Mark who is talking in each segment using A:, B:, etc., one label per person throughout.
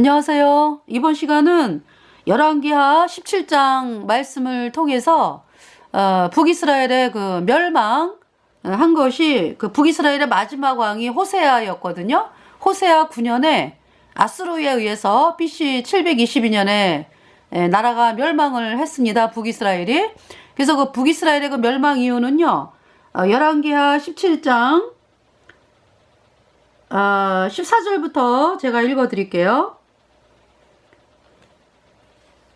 A: 안녕하세요. 이번 시간은 열왕기하 17장 말씀을 통해서 북이스라엘의 그 멸망한 것이 그 북이스라엘의 마지막 왕이 호세아였거든요. 호세아 9년에 아수르에 의해서 BC 722년에 나라가 멸망을 했습니다. 북이스라엘이. 그래서 그 북이스라엘의 그 멸망 이유는요. 열왕기하 17장 14절부터 제가 읽어드릴게요.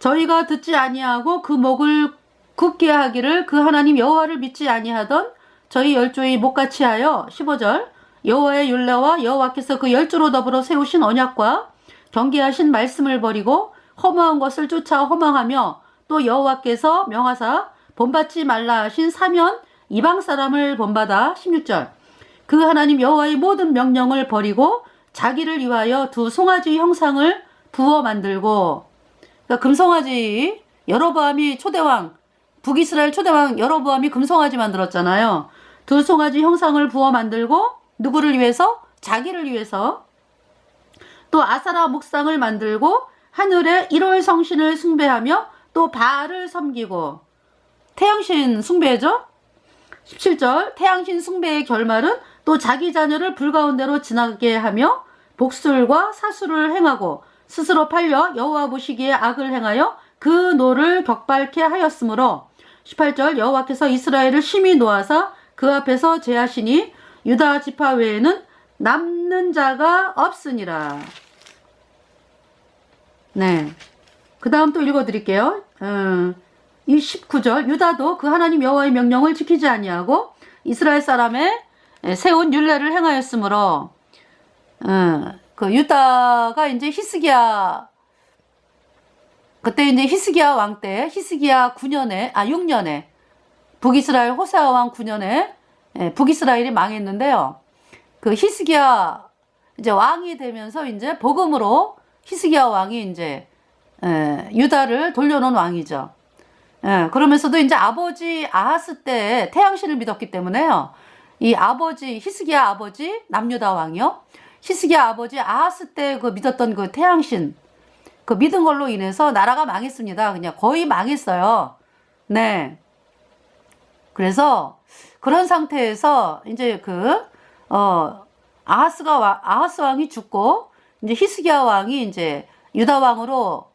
A: 저희가 듣지 아니하고 그 목을 굳게 하기를 그 하나님 여호와를 믿지 아니하던 저희 열조의 목같이 하여 15절 여호와의 율례와 여호와께서 그 열조로 더불어 세우신 언약과 경계하신 말씀을 버리고 허무한 것을 쫓아 허망하며 또 여호와께서 명하사 본받지 말라 하신 사면 이방 사람을 본받아 16절 그 하나님 여호와의 모든 명령을 버리고 자기를 위하여 두 송아지 형상을 부어 만들고, 그러니까 금송아지 여로보암이 초대왕, 북이스라엘 초대왕 여로보암이 금송아지 만들었잖아요. 두 송아지 형상을 부어 만들고 누구를 위해서? 자기를 위해서. 또 아사라 목상을 만들고 하늘의 1월 성신을 숭배하며 또 바알을 섬기고, 태양신 숭배죠. 17절 태양신 숭배의 결말은 또 자기 자녀를 불가운데로 지나게 하며 복술과 사수를 행하고 스스로 팔려 여호와 보시기에 악을 행하여 그 노를 격발케 하였으므로 18절 여호와께서 이스라엘을 심히 노하사 그 앞에서 제하시니 유다 지파 외에는 남는 자가 없으니라. 네. 그 다음 또 읽어드릴게요. 이 19절 유다도 그 하나님 여호와의 명령을 지키지 아니하고 이스라엘 사람의 세운 율례를 행하였으므로 그 유다가 이제 히스기야, 그때 이제 히스기야 왕 때 히스기야 6년에 북이스라엘 호세아 왕 9년에 북이스라엘이 망했는데요. 그 히스기야 이제 왕이 되면서 이제 복음으로 히스기야 왕이 이제 유다를 돌려놓은 왕이죠. 그러면서도 이제 아버지 아하스 때 태양신을 믿었기 때문에요. 이 아버지 히스기야 아버지 남유다 왕이요. 히스기야 아버지 아하스 때 그 믿었던 그 태양신 그 믿은 걸로 인해서 나라가 망했습니다. 그냥 거의 망했어요. 네. 그래서 그런 상태에서 이제 아하스 왕이 죽고 이제 히스기야 왕이 이제 유다 왕으로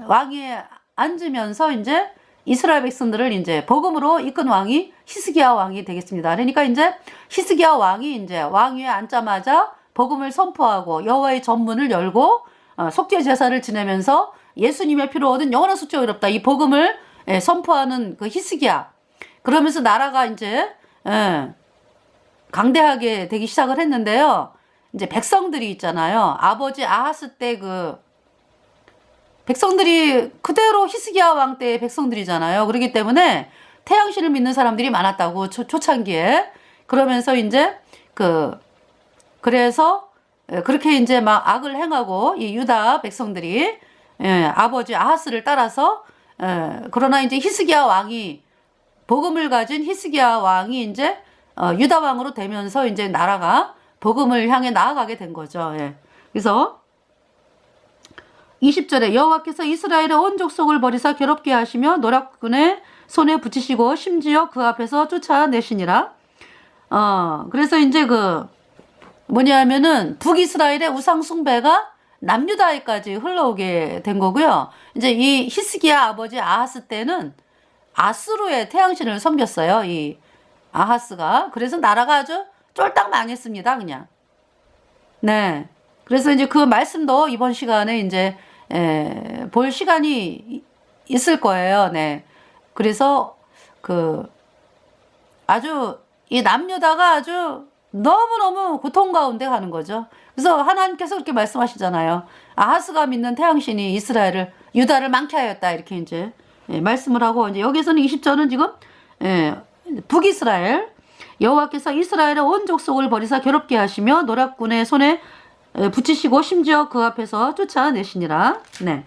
A: 왕위에 앉으면서 이제 이스라엘 백성들을 이제 복음으로 이끈 왕이 히스기야 왕이 되겠습니다. 그러니까 이제 히스기야 왕이 이제 왕위에 앉자마자 복음을 선포하고 여호와의 전문을 열고 속죄 제사를 지내면서 예수님의 피로 얻은 영원한 속죄가 의롭다 이 복음을 선포하는 그 히스기야. 그러면서 나라가 이제 강대하게 되기 시작을 했는데요. 이제 백성들이 있잖아요. 아버지 아하스 때 백성들이 그대로 히스기야 왕 때의 백성들이잖아요. 그렇기 때문에 태양신을 믿는 사람들이 많았다고 초창기에. 그러면서 이제 그래서 그렇게 이제 막 악을 행하고 이 유다 백성들이 아버지 아하스를 따라서 그러나 이제 히스기야 왕이 복음을 가진 히스기야 왕이 이제 유다 왕으로 되면서 이제 나라가 복음을 향해 나아가게 된 거죠. 그래서 20절에 여호와께서 이스라엘의 온 족속을 버리사 괴롭게 하시며 노략군의 손에 붙이시고 심지어 그 앞에서 쫓아내시니라. 그래서 이제 뭐냐면은 북이스라엘의 우상 숭배가 남유다에까지 흘러오게 된 거고요. 이제 이 히스기야 아버지 아하스 때는 아수르의 태양신을 섬겼어요. 이 아하스가. 그래서 나라가 아주 쫄딱 망했습니다. 그냥. 네. 그래서 이제 그 말씀도 이번 시간에 이제 볼 시간이 있을 거예요. 네. 그래서 아주 이 남유다가 아주 너무너무 고통 가운데 가는 거죠. 그래서 하나님께서 그렇게 말씀하시잖아요. 아하스가 믿는 태양신이 유다를 망케 하였다. 이렇게 이제 말씀을 하고, 이제 여기서는 20절은 지금 북이스라엘 여호와께서 이스라엘의 온 족속을 버리사 괴롭게 하시며 노략군의 손에 붙이시고 심지어 그 앞에서 쫓아내시니라. 네.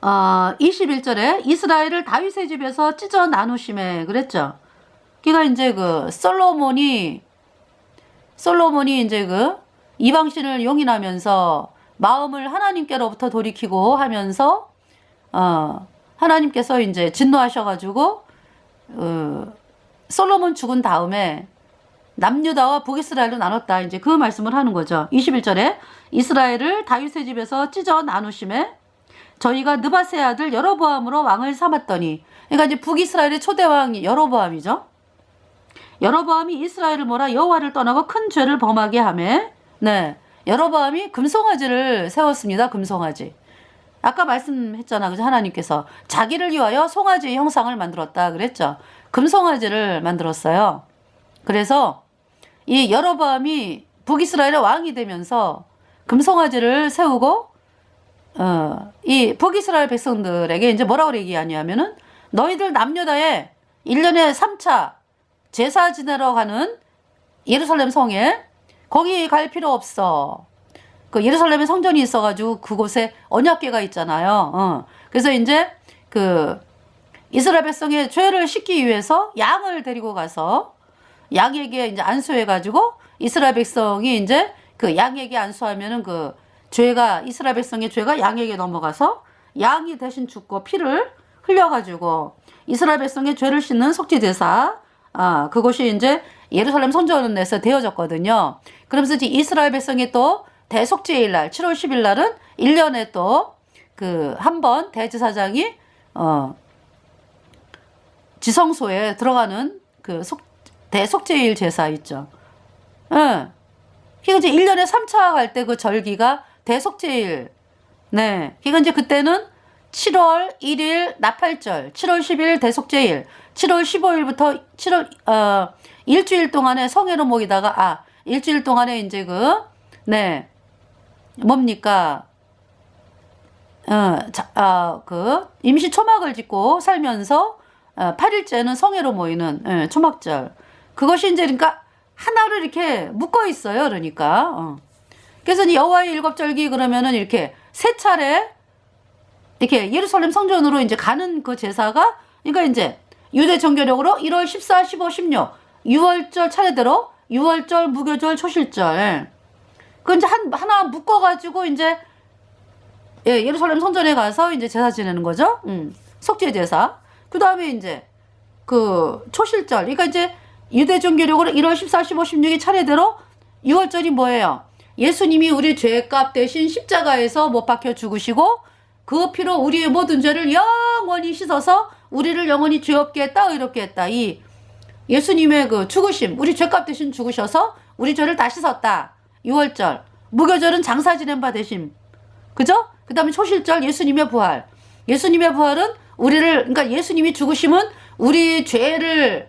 A: 21절에 이스라엘을 다윗의 집에서 찢어 나누심에 그랬죠. 그러니까 이제 솔로몬이 이제 이방신을 용인하면서 마음을 하나님께로부터 돌이키고 하면서 하나님께서 이제 진노하셔가지고 솔로몬 죽은 다음에 남유다와 북이스라엘로 나눴다. 이제 그 말씀을 하는 거죠. 21절에 이스라엘을 다윗의 집에서 찢어 나누심에 저희가 느바세의 아들 여로보암으로 왕을 삼았더니, 그러니까 이제 북이스라엘의 초대왕이 여로보암이죠. 여로보암이 이스라엘을 몰아 여호와를 떠나고 큰 죄를 범하게 하매, 네, 여로보암이 금송아지를 세웠습니다. 금송아지. 아까 말씀했잖아, 그죠? 하나님께서 자기를 위하여 송아지 형상을 만들었다 그랬죠. 금송아지를 만들었어요. 그래서 이 여로보암이 북이스라엘의 왕이 되면서 금송아지를 세우고 이 북이스라엘 백성들에게 이제 뭐라고 얘기하냐면은 너희들 남유다에 1년에 3차 제사 지내러 가는 예루살렘 성에 거기 갈 필요 없어. 그 예루살렘에 성전이 있어가지고 그곳에 언약궤가 있잖아요. 그래서 이제 그 이스라엘 백성의 죄를 씻기 위해서 양을 데리고 가서 양에게 이제 안수해가지고 이스라엘 백성이 이제 그 양에게 안수하면은 그 죄가, 이스라엘 백성의 죄가 양에게 넘어가서 양이 대신 죽고 피를 흘려가지고 이스라엘 백성의 죄를 씻는 속죄제사, 그것이 이제 예루살렘 성전에서 되어졌거든요. 그러면서 이제 이스라엘 백성이 또 대속죄일 날 7월 10일 날은 1년에 또 그 한 번 대제사장이 지성소에 들어가는 그 대속죄일 제사 있죠. 예. 그러니까 이제 1년에 3차 갈 때 그 절기가 대속죄일. 네. 그러니까 이제 그때는 7월 1일 나팔절, 7월 10일 대속죄일, 7월 15일부터 7월 일주일 동안에 성회로 모이다가 일주일 동안에 이제 네. 뭡니까? 그 임시 초막을 짓고 살면서 8일째는 성회로 모이는 초막절. 그것이 이제 그러니까 하나로 이렇게 묶어 있어요. 그러니까 그래서 여호와의 일곱절기 그러면은 이렇게 세 차례 이렇게 예루살렘 성전으로 이제 가는 그 제사가, 그러니까 이제 유대 정교력으로 1월 14, 15, 16 6월절 차례대로 6월절, 무교절, 초실절 그 이제 하나 묶어가지고 이제 예루살렘 성전에 가서 이제 제사 지내는 거죠. 속죄 제사. 그 다음에 이제 그 초실절. 그러니까 이제 유대 종교력으로 1월 14, 15, 16이 차례대로 6월절이 뭐예요? 예수님이 우리 죄값 대신 십자가에서 못 박혀 죽으시고 그 피로 우리의 모든 죄를 영원히 씻어서 우리를 영원히 죄 없게 했다, 의롭게 했다. 이 예수님의 그 죽으심, 우리 죄값 대신 죽으셔서 우리 죄를 다 씻었다. 6월절. 무교절은 장사 지낸 바 되심. 그죠? 그 다음에 초실절, 예수님의 부활. 예수님의 부활은 그러니까 예수님이 죽으심은 우리를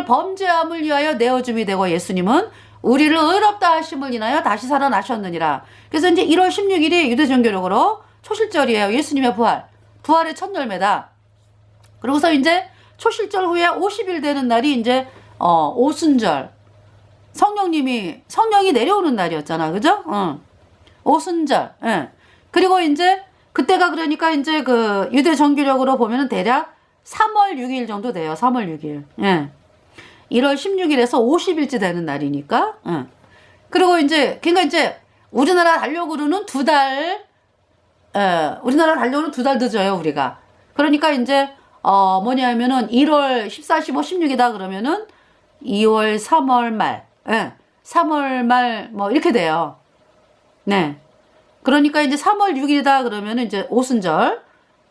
A: 범죄함을 위하여 내어줌이 되고, 예수님은 우리를 의롭다 하심을 인하여 다시 살아나셨느니라. 그래서 이제 1월 16일이 유대종교력으로 초실절이에요. 예수님의 부활의 첫 열매다. 그러고서 이제 초실절 후에 50일 되는 날이 이제 오순절. 성령이 내려오는 날이었잖아. 그죠? 오순절. 예. 그리고 이제 그때가 그러니까 이제 그 유대 정규력으로 보면은 대략 3월 6일 정도 돼요. 3월 6일. 예. 1월 16일에서 50일째 되는 날이니까. 예. 그리고 이제 그러니까 이제 우리나라 달력으로는 우리나라 달력으로는 2달 늦어요, 우리가. 그러니까 이제 뭐냐면은 1월 14, 15, 16이다 그러면은 2월, 3월 말. 예. 3월 말 뭐 이렇게 돼요. 네. 그러니까 이제 3월 6일이다 그러면은 이제 오순절,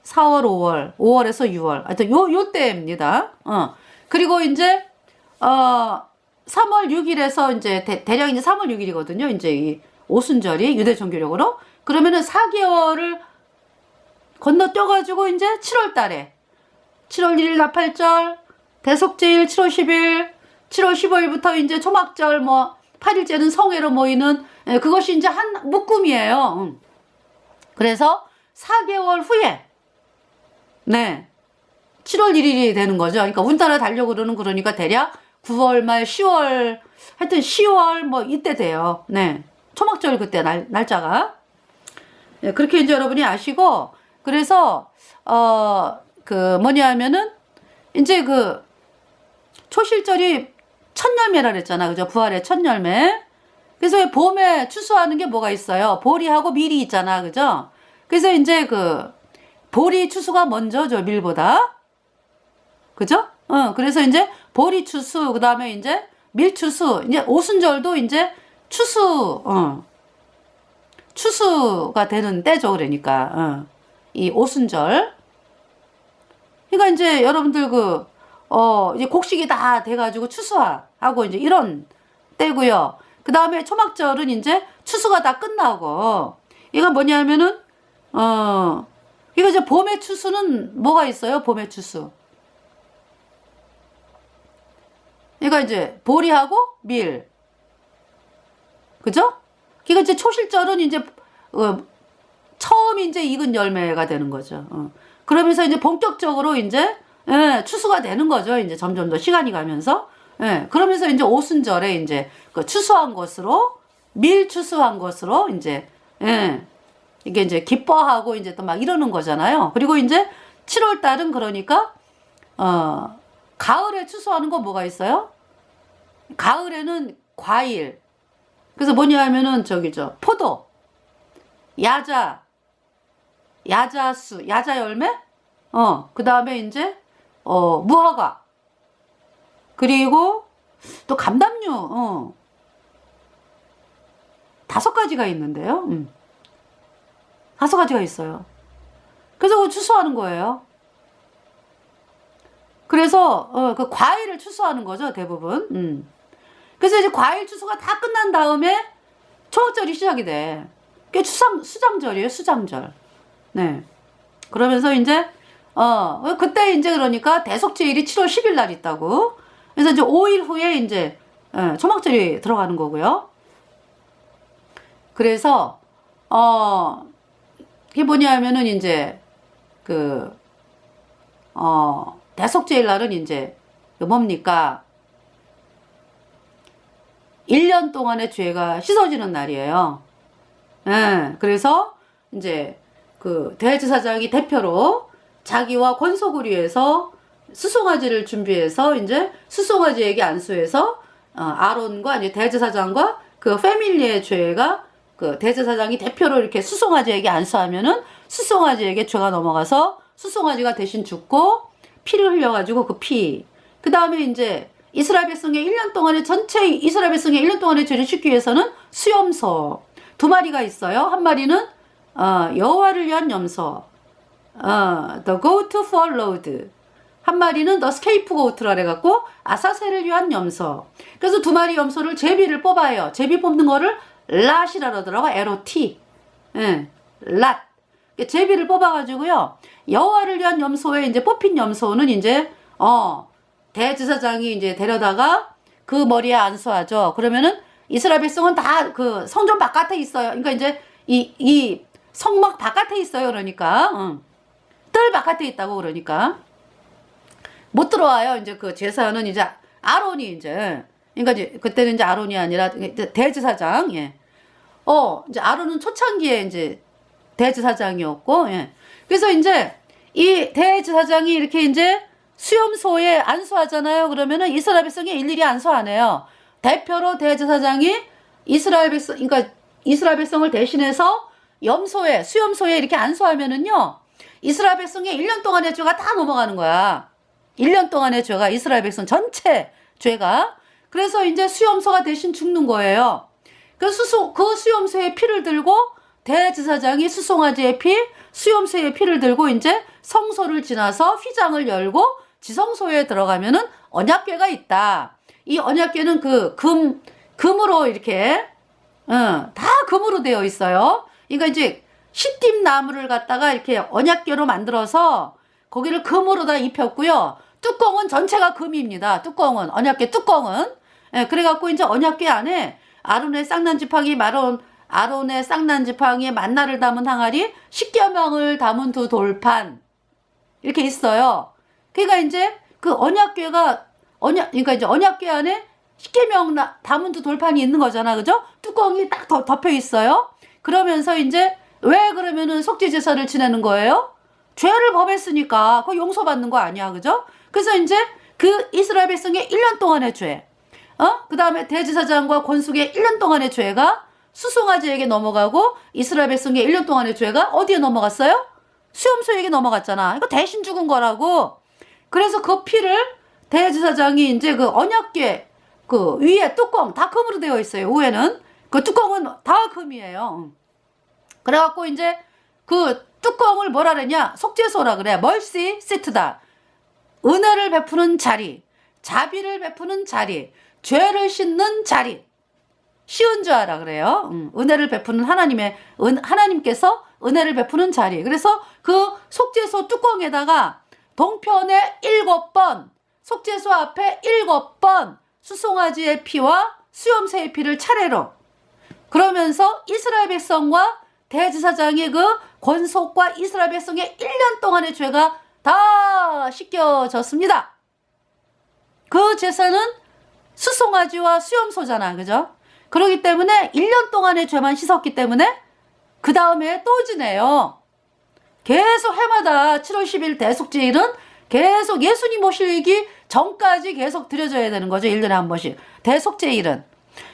A: 4월, 5월에서 6월. 하여튼 요 때입니다. 그리고 이제 3월 6일에서 이제 대략 이제 3월 6일이거든요. 이제 이 오순절이 유대 종교력으로. 그러면은 4개월을 건너뛰어가지고 이제 7월 달에 7월 1일 나팔절, 대속제일 7월 10일, 7월 15일부터 이제 초막절 8일째는 성회로 모이는 그것이 이제 한 묶음이에요. 그래서 4개월 후에 네 7월 1일이 되는 거죠. 그러니까 우리나라 달력으로는 그러니까 대략 9월 말 10월 하여튼 10월 이때 돼요. 네 초막절 그때 날짜가 네, 그렇게 이제 여러분이 아시고 그래서 그 뭐냐면은 이제 그 초실절이 첫 열매라 그랬잖아. 그죠? 부활의 첫 열매. 그래서 봄에 추수하는 게 뭐가 있어요? 보리하고 밀이 있잖아. 그죠? 그래서 이제 그 보리 추수가 먼저죠, 밀보다. 그죠? 그래서 이제 보리 추수, 그 다음에 이제 밀 추수, 이제 오순절도 이제 추수가 되는 때죠. 그러니까, 이 오순절. 그러니까 이제 여러분들 이제 곡식이 다 돼가지고 추수하고 이제 이런 때고요. 그 다음에 초막절은 이제 추수가 다 끝나고, 이건 뭐냐면은, 이거 이제 봄의 추수는 뭐가 있어요? 봄의 추수. 이거 이제 보리하고 밀. 그죠? 이거 이제 초실절은 이제, 처음 이제 익은 열매가 되는 거죠. 그러면서 이제 본격적으로 이제, 추수가 되는 거죠. 이제 점점 더 시간이 가면서. 그러면서 이제 오순절에 이제 그 추수한 것으로, 밀 추수한 것으로 이제, 이게 이제 기뻐하고 이제 또 막 이러는 거잖아요. 그리고 이제 7월 달은 그러니까, 가을에 추수하는 거 뭐가 있어요? 가을에는 과일. 그래서 뭐냐 하면은 포도, 야자수, 야자 열매? 그 다음에 이제, 무화과. 그리고 또 감담류, 5가지가 있는데요. 5가지가 있어요. 그래서 그거 추수하는 거예요. 그래서, 그 과일을 추수하는 거죠, 대부분. 그래서 이제 과일 추수가 다 끝난 다음에 초막절이 시작이 돼. 그게 수장절이에요, 수장절. 네. 그러면서 이제, 그때 이제 그러니까 대속제일이 7월 10일 날 있다고. 그래서 이제 5일 후에 이제, 초막절이 들어가는 거고요. 그래서, 이게 뭐냐면은 이제, 대속제일 날은 이제, 뭡니까? 1년 동안의 죄가 씻어지는 날이에요. 그래서 이제 대제사장이 대표로 자기와 권속을 위해서 수송아지를 준비해서 이제 수송아지에게 안수해서 아론과 이제 대제사장과 그 패밀리의 죄가 대제사장이 대표로 이렇게 수송아지에게 안수하면은 수송아지에게 죄가 넘어가서 수송아지가 대신 죽고 피를 흘려가지고 그 다음에 이제 이스라엘 백성의 1년 동안의 이스라엘 백성의 1년 동안의 죄를 씻기 위해서는 수염소 2마리가 있어요. 한 마리는 여호와를 위한 염소, the goat for Lord. 한 마리는 the scapegoat라 그래갖고 아사셀을 위한 염소. 그래서 2마리 염소를 제비를 뽑아요. 제비 뽑는 거를 랏이라 그러더라고. LOT. 랏. 제비를 뽑아가지고요. 여호와를 위한 염소에 이제 뽑힌 염소는 이제 대제사장이 이제 데려다가 그 머리에 안수하죠. 그러면은 이스라엘 백성은 다 그 성전 바깥에 있어요. 그러니까 이제 이 성막 바깥에 있어요. 그러니까 뜰 바깥에 있다고 그러니까 못 들어와요. 이제 그 제사는 이제 아론이 이제 그러니까 이제 그때는 이제 아론이 아니라 대제사장. 이제 아론은 초창기에 이제 대제사장이었고 그래서 이제 이 대제사장이 이렇게 이제 수염소에 안수하잖아요. 그러면은 이스라엘 백성이 일일이 안수 안 해요. 대표로 대제사장이 그러니까 이스라엘 백성을 대신해서 수염소에 이렇게 안수하면은요, 이스라엘 백성의 1년 동안의 죄가 다 넘어가는 거야. 1년 동안의 죄가 이스라엘 백성 전체 죄가. 그래서 이제 수염소가 대신 죽는 거예요. 그 수염소의 피를 들고 대제사장이 수송아지의 수염소의 피를 들고 이제 성소를 지나서 휘장을 열고 지성소에 들어가면은 언약궤가 있다. 이 언약궤는 금으로 이렇게, 다 금으로 되어 있어요. 그러니까 이제 시띠 나무를 갖다가 이렇게 언약궤로 만들어서 거기를 금으로 다 입혔고요. 뚜껑은 전체가 금입니다. 뚜껑은, 언약궤 뚜껑은. 그래갖고 이제 언약궤 안에 아론의 쌍난 지팡이에 만나를 담은 항아리, 십계명을 담은 2돌판. 이렇게 있어요. 그러니까 이제 그 그러니까 이제 언약궤 안에 십계명 담은 2돌판이 있는 거잖아. 그죠? 뚜껑이 딱 덮여 있어요. 그러면서 이제 왜 그러면은 속죄제사를 지내는 거예요? 죄를 범했으니까 그거 용서받는 거 아니야. 그죠? 그래서 이제 그 이스라엘 백성의 1년 동안의 죄. 그 다음에 대제사장과 권속의 1년 동안의 죄가 수송아지에게 넘어가고 이스라엘 백성의 1년 동안의 죄가 어디에 넘어갔어요? 수염소에게 넘어갔잖아. 이거 대신 죽은 거라고. 그래서 그 피를 대제사장이 이제 그 언약궤 그 위에 뚜껑 다 금으로 되어 있어요. 위에는 그 뚜껑은 다 금이에요. 그래갖고 이제 그 뚜껑을 뭐라 그러냐? 속죄소라 그래. 멀시 시트다. 은혜를 베푸는 자리, 자비를 베푸는 자리, 죄를 씻는 자리. 쉬운 줄 알아 그래요. 은혜를 베푸는 하나님께서 은혜를 베푸는 자리. 그래서 그 속죄소 뚜껑에다가 동편에 7번, 속죄소 앞에 7번 수송아지의 피와 수염새의 피를 차례로. 그러면서 이스라엘 백성과 대제사장의 그 권속과 이스라엘 백성의 1년 동안의 죄가 다 씻겨졌습니다. 그 제사는 수송아지와 수염소잖아. 그죠? 그렇기 때문에 1년 동안의 죄만 씻었기 때문에 그 다음에 또 지내요. 계속 해마다 7월 10일 대속제일은 계속 예수님 오시기 전까지 계속 드려져야 되는 거죠. 1년에 한 번씩. 대속제일은.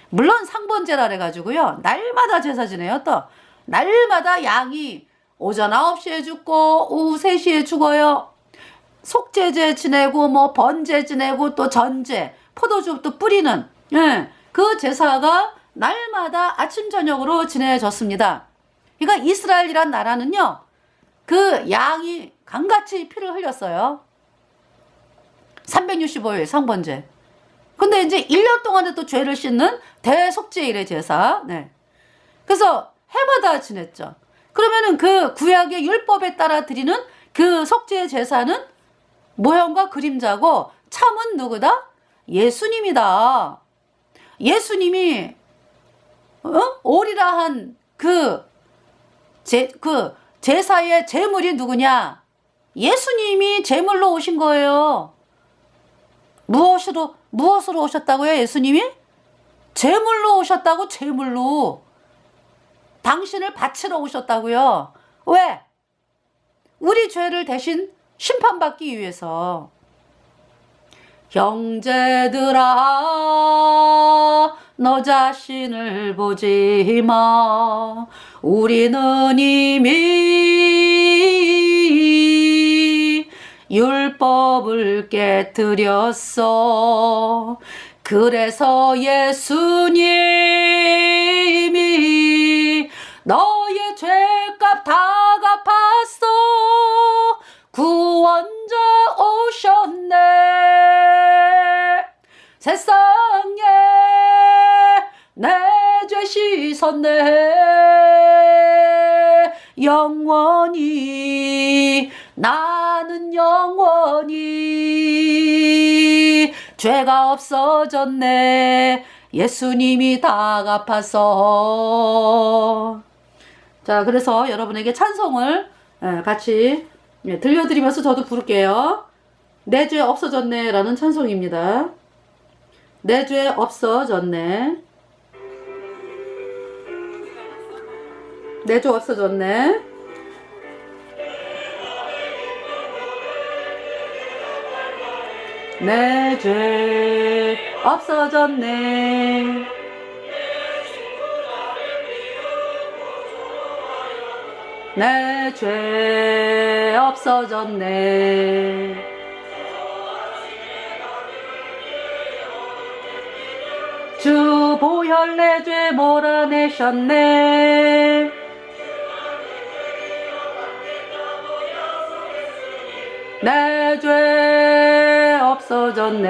A: 물론 상번제라 그래가지고요. 날마다 제사 지내요. 또 날마다 양이 오전 9시에 죽고 오후 3시에 죽어요. 속죄제 지내고 뭐 번제 지내고 또 전제 포도주 또 뿌리는 그 제사가 날마다 아침 저녁으로 지내졌습니다. 그러니까 이스라엘이란 나라는요. 그 양이 강같이 피를 흘렸어요. 365일 상번제. 근데 이제 1년 동안에 또 죄를 씻는 대속죄일의 제사. 네. 그래서 해마다 지냈죠. 그러면은 그 구약의 율법에 따라 드리는 그 속죄 제사는 모형과 그림자고 참은 누구다? 예수님이다. 예수님이 오리라 한 그 제사의 제물이 누구냐? 예수님이 제물로 오신 거예요. 무엇으로 오셨다고요? 예수님이? 제물로 오셨다고. 제물로. 당신을 바치러 오셨다고요. 왜? 우리 죄를 대신 심판받기 위해서. 형제들아 너 자신을 보지 마. 우리는 이미 율법을 깨뜨렸어. 그래서 예수님이 너의 죄값 다 갚았어. 구원자 오셨네. 세상에 내 죄 씻었네. 영원히 나는 영원히 죄가 없어졌네. 예수님이 다 갚아서. 자, 그래서 여러분에게 찬송을 같이 들려드리면서 저도 부를게요. 내 죄 없어졌네 라는 찬송입니다. 내 죄 없어졌네. 내 죄 없어졌네. 내 죄 없어졌네. 내 죄 없어졌네. 주 보혈 내 죄 몰아내셨네. 내 죄 없어졌네.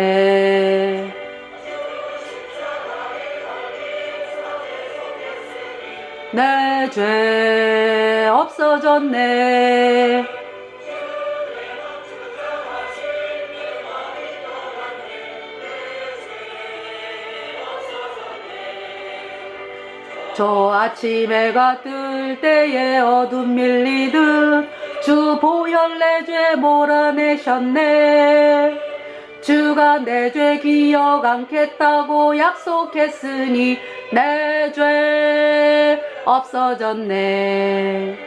A: 내 죄 없어졌네. 저 아침 해가 뜰 때에 어둠 밀리듯 주 보혈 내 죄 몰아내셨네. 주가 내 죄 기억 않겠다고 약속했으니 내 죄 없어졌네.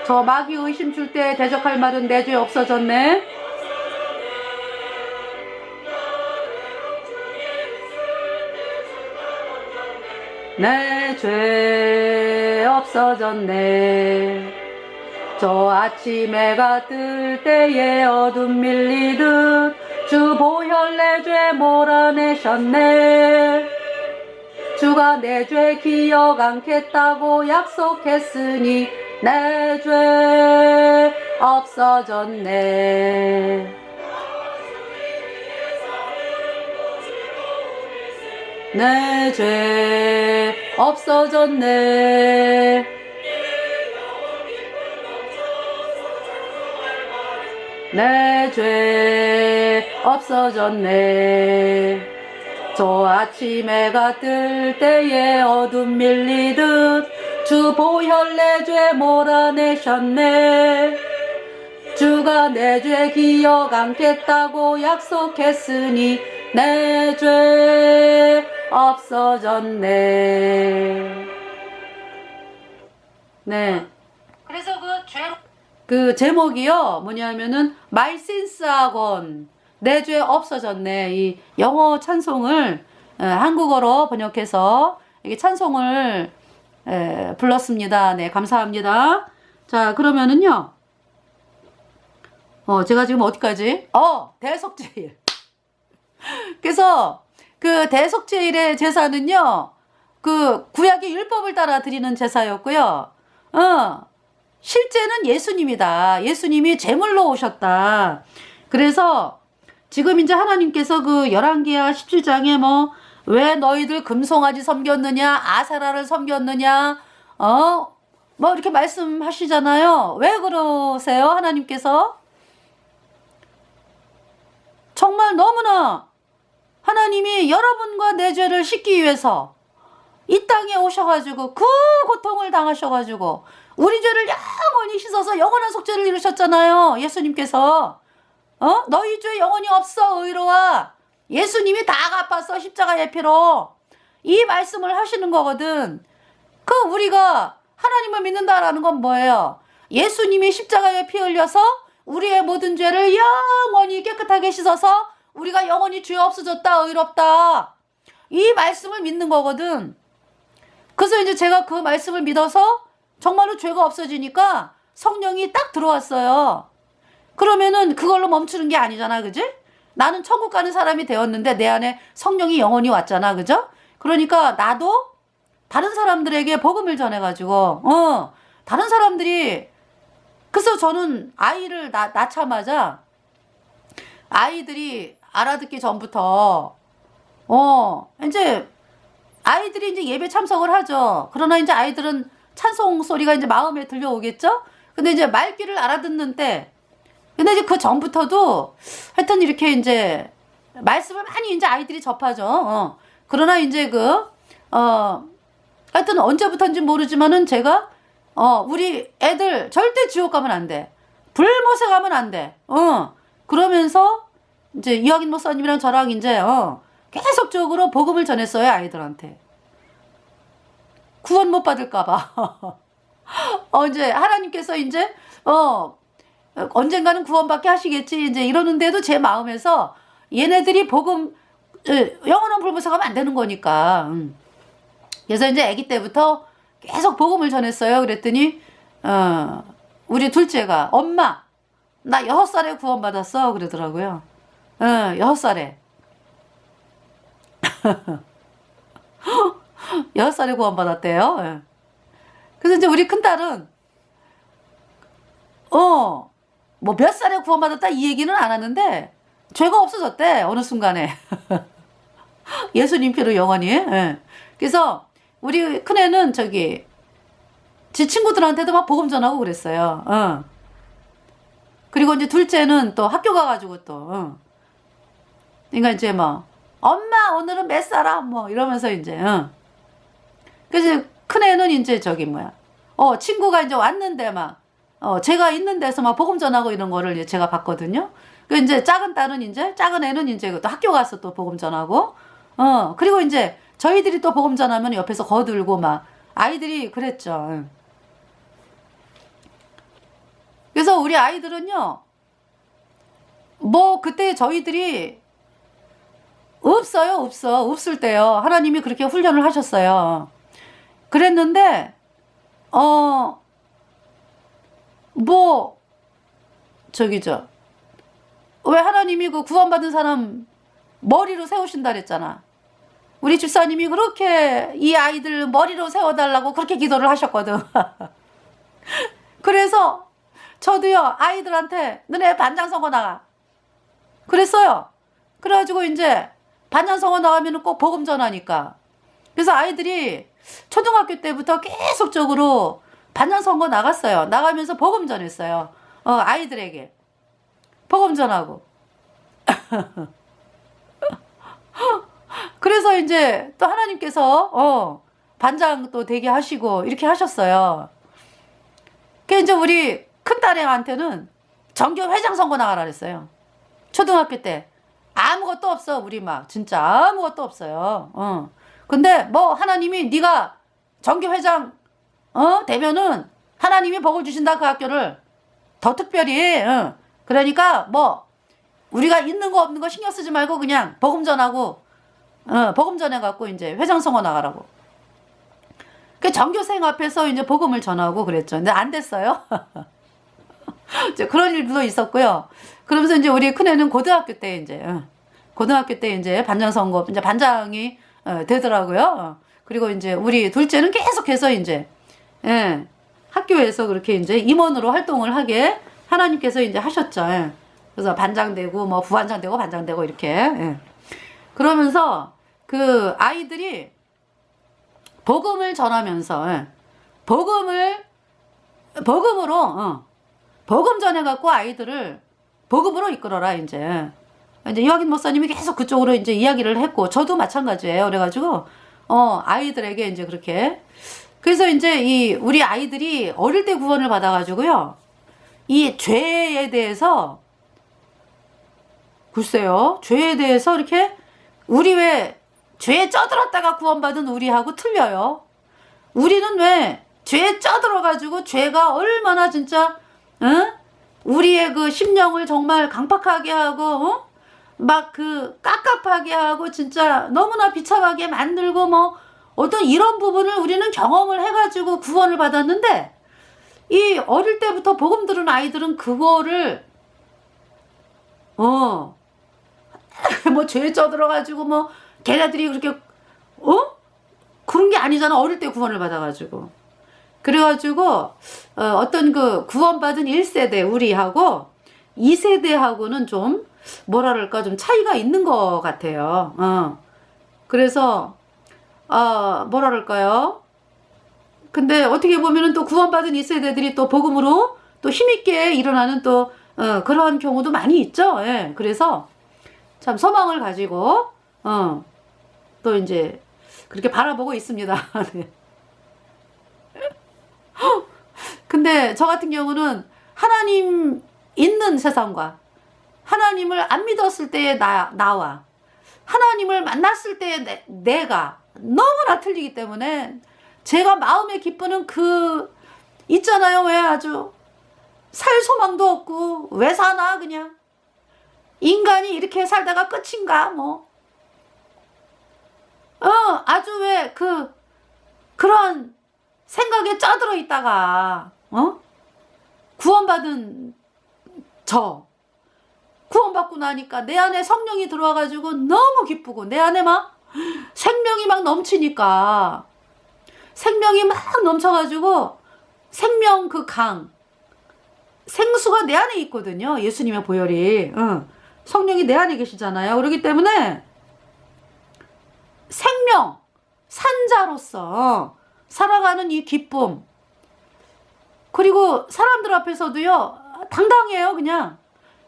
A: 저 마귀 의심 줄 때 대적할 말은 내 죄 없어졌네. 내 죄 없어졌네. 저 아침 해가 뜰 때에 어둠 밀리듯 주 보혈 내 죄 몰아내셨네. 주가 내 죄 기억 않겠다고 약속했으니 내 죄 없어졌네. 내 죄 없어졌네. 내 죄 없어졌네. 저 아침 해가 뜰 때에 어둠 밀리듯 주 보혈 내 죄 몰아내셨네. 주가 내 죄 기억 않겠다고 약속했으니 내 죄 없어졌네. 네. 그래서 그 제목이요 뭐냐면은 My Sins Are Gone, 내 죄 없어졌네. 이 영어 찬송을 한국어로 번역해서 이게 찬송을 불렀습니다. 네, 감사합니다. 자, 그러면은요. 제가 지금 어디까지? 대속제일. 그래서 그 대속제일의 제사는요, 그 구약의 율법을 따라 드리는 제사였고요. 실제는 예수님이다. 예수님이 제물로 오셨다. 그래서 지금 이제 하나님께서 그 열왕기하 17장에 뭐 왜 너희들 금송아지 섬겼느냐, 아세라를 섬겼느냐, 뭐 이렇게 말씀하시잖아요. 왜 그러세요, 하나님께서? 정말 너무나 하나님이 여러분과 내 죄를 씻기 위해서 이 땅에 오셔가지고 그 고통을 당하셔가지고 우리 죄를 영원히 씻어서 영원한 속죄를 이루셨잖아요. 예수님께서. 너희 죄 영원히 없어 의로와. 예수님이 다 갚았어, 십자가의 피로. 이 말씀을 하시는 거거든. 그 우리가 하나님을 믿는다라는 건 뭐예요? 예수님이 십자가에 피 흘려서 우리의 모든 죄를 영원히 깨끗하게 씻어서 우리가 영원히 죄 없어졌다, 의롭다. 이 말씀을 믿는 거거든. 그래서 이제 제가 그 말씀을 믿어서 정말로 죄가 없어지니까 성령이 딱 들어왔어요. 그러면은 그걸로 멈추는 게 아니잖아, 그지? 나는 천국 가는 사람이 되었는데 내 안에 성령이 영원히 왔잖아, 그죠? 그러니까 나도 다른 사람들에게 복음을 전해가지고, 다른 사람들이, 그래서 저는 아이를 낳자마자 아이들이 알아듣기 전부터, 이제 아이들이 이제 예배 참석을 하죠. 그러나 이제 아이들은 찬송 소리가 이제 마음에 들려오겠죠? 근데 이제 말귀를 알아듣는 때, 근데 이제 그 전부터도 하여튼 이렇게 이제 말씀을 많이 이제 아이들이 접하죠. 그러나 이제 하여튼 언제부터인지 모르지만은 제가, 우리 애들 절대 지옥 가면 안 돼. 불못에 가면 안 돼. 그러면서 이제 이학인 목사님이랑 저랑 이제, 계속적으로 복음을 전했어요, 아이들한테. 구원 못 받을까봐. 이제 하나님께서 이제, 언젠가는 구원받게 하시겠지, 이제 이러는데도 제 마음에서 얘네들이 복음, 영원한 불못에 가면 안 되는 거니까. 그래서 이제 아기 때부터 계속 복음을 전했어요. 그랬더니, 우리 둘째가, 엄마, 나 6살에 구원받았어. 그러더라고요. 6살에. 6살에 구원받았대요. 그래서 이제 우리 큰딸은, 뭐 몇 살에 구원받았다 이 얘기는 안 하는데, 죄가 없어졌대, 어느 순간에. 예수님 피로 영원히. 그래서 우리 큰애는 지 친구들한테도 막 복음 전하고 그랬어요. 그리고 이제 둘째는 또 학교 가가지고 또, 그러니까 이제 뭐, 엄마, 오늘은 몇 살아? 뭐, 이러면서 이제, 그래서 큰애는 이제 친구가 이제 왔는데 막, 제가 있는 데서 막 복음 전하고 이런 거를 이제 제가 봤거든요. 그 이제 작은 애는 이제 또 학교 가서 또 복음 전하고, 그리고 이제 저희들이 또 복음 전하면 옆에서 거들고 막, 아이들이 그랬죠. 그래서 우리 아이들은요, 뭐, 그때 저희들이, 없을 때요. 하나님이 그렇게 훈련을 하셨어요. 그랬는데, 뭐, 왜 하나님이 그 구원받은 사람 머리로 세우신다 그랬잖아. 우리 집사님이 그렇게 이 아이들 머리로 세워달라고 그렇게 기도를 하셨거든. 그래서 저도요, 아이들한테 너네 반장선거 나가. 그랬어요. 그래가지고 이제 반장선거 나가면 꼭 복음 전하니까. 그래서 아이들이 초등학교 때부터 계속적으로 반장선거 나갔어요. 나가면서 복음 전했어요. 아이들에게. 복음 전하고. 그래서 이제 또 하나님께서 반장 또 되게 하시고 이렇게 하셨어요. 그 이제 우리 큰딸애한테는 정교 회장 선거 나가라 그랬어요. 초등학교 때 아무것도 없어. 우리 막 진짜 아무것도 없어요. 근데 뭐 하나님이 네가 정교 회장 되면은 하나님이 복을 주신다. 그 학교를 더 특별히. 그러니까 뭐 우리가 있는 거 없는 거 신경 쓰지 말고 그냥 복음 전하고 복음 전해갖고 이제 회장 선거 나가라고. 그 전교생 앞에서 이제 복음을 전하고 그랬죠. 근데 안 됐어요. 이제 그런 일도 있었고요. 그러면서 이제 우리 큰애는 고등학교 때 이제 반장 선거 이제 반장이 되더라고요. 그리고 이제 우리 둘째는 계속해서 이제 학교에서 그렇게 이제 임원으로 활동을 하게 하나님께서 이제 하셨죠. 그래서 반장 되고 뭐 부반장 되고 반장 되고 이렇게. 그러면서 그 아이들이 복음을 전하면서 복음으로 복음 전해갖고 아이들을 복음으로 이끌어라. 이제 이화긴 목사님이 계속 그쪽으로 이제 이야기를 했고 저도 마찬가지예요. 그래가지고 아이들에게 이제 그렇게. 그래서 이제 우리 아이들이 어릴 때 구원을 받아가지고요, 이 죄에 대해서 글쎄요, 죄에 대해서 이렇게 우리 왜 죄에 쪄들었다가 구원받은 우리하고 틀려요. 우리는 왜 죄에 쪄들어가지고 죄가 얼마나 진짜 우리의 그 심령을 정말 강팍하게 하고 막 그 깝깝하게 하고 진짜 너무나 비참하게 만들고 뭐 어떤 이런 부분을 우리는 경험을 해가지고 구원을 받았는데, 이 어릴 때부터 복음 들은 아이들은 그거를 뭐 죄에 쪄들어가지고 뭐 걔네들이 그렇게 그런 게 아니잖아. 어릴 때 구원을 받아가지고. 그래가지고 어떤 그 구원받은 1세대 우리하고 2세대하고는 좀 뭐랄까 좀 차이가 있는 것 같아요. 그래서 뭐랄까요. 근데 어떻게 보면은 또 구원받은 2세대들이 또 복음으로 또 힘있게 일어나는 또 그러한 경우도 많이 있죠. 예. 그래서 참 소망을 가지고 또 이제 그렇게 바라보고 있습니다. 네. 근데 저 같은 경우는 하나님 있는 세상과 하나님을 안 믿었을 때의 나와 하나님을 만났을 때의 내가 너무나 틀리기 때문에 제가 마음에 기쁘는 있잖아요. 왜 아주 살 소망도 없고 왜 사나 그냥 인간이 이렇게 살다가 끝인가 뭐 아주 왜 그런 생각에 쪄들어 있다가 구원받은 구원받고 나니까 내 안에 성령이 들어와가지고 너무 기쁘고 내 안에 막 생명이 막 넘치니까 생명이 막 넘쳐가지고 생명 생수가 내 안에 있거든요. 예수님의 보혈이. 성령이 내 안에 계시잖아요. 그렇기 때문에 생명, 산자로서 살아가는 이 기쁨. 그리고 사람들 앞에서도요, 당당해요, 그냥.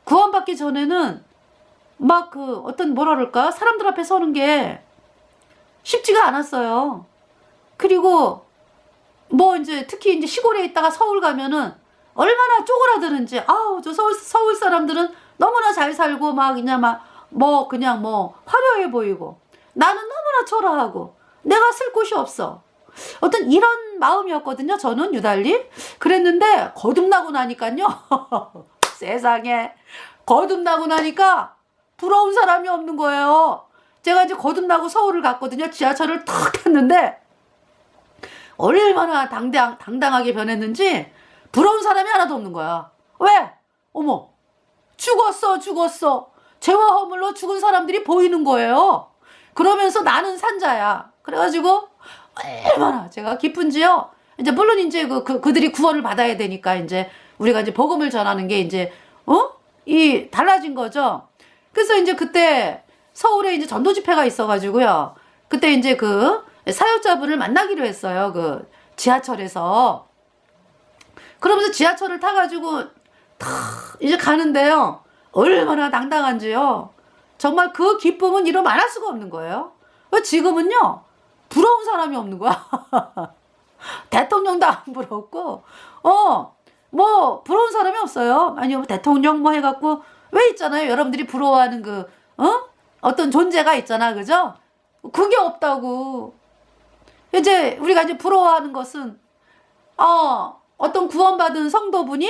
A: 구원받기 전에는 막 어떤 뭐라 그럴까? 사람들 앞에 서는 게 쉽지가 않았어요. 그리고 뭐 이제 특히 이제 시골에 있다가 서울 가면은 얼마나 쪼그라드는지. 아우, 저 서울 사람들은 너무나 잘 살고 막 그냥 그냥 화려해 보이고 나는 너무나 초라하고 내가 쓸 곳이 없어. 어떤 이런 마음이었거든요. 저는 유달리. 그랬는데 거듭나고 나니까요. 세상에 거듭나고 나니까 부러운 사람이 없는 거예요. 제가 이제 거듭나고 서울을 갔거든요. 지하철을 탁 탔는데 얼마나 당당하게 변했는지 부러운 사람이 하나도 없는 거야. 왜? 어머, 죽었어. 죄와 허물로 죽은 사람들이 보이는 거예요. 그러면서 나는 산자야. 그래가지고 얼마나 제가 기쁜지요. 이제 물론 이제 그들이 구원을 받아야 되니까 이제 우리가 이제 복음을 전하는 게 이제 달라진 거죠. 그래서 이제 그때 서울에 이제 전도 집회가 있어가지고요. 그때 이제 그 사역자분을 만나기로 했어요. 그 지하철에서. 그러면서 지하철을 타가지고 이제 가는데요. 얼마나 당당한지요. 정말 그 기쁨은 이루 말할 수가 없는 거예요. 지금은요, 부러운 사람이 없는 거야. 대통령도 안 부럽고, 뭐, 부러운 사람이 없어요. 아니, 뭐, 대통령 뭐 해갖고, 왜 있잖아요. 여러분들이 부러워하는 어떤 존재가 있잖아. 그죠? 그게 없다고. 이제, 우리가 이제 부러워하는 것은, 어떤 구원받은 성도분이,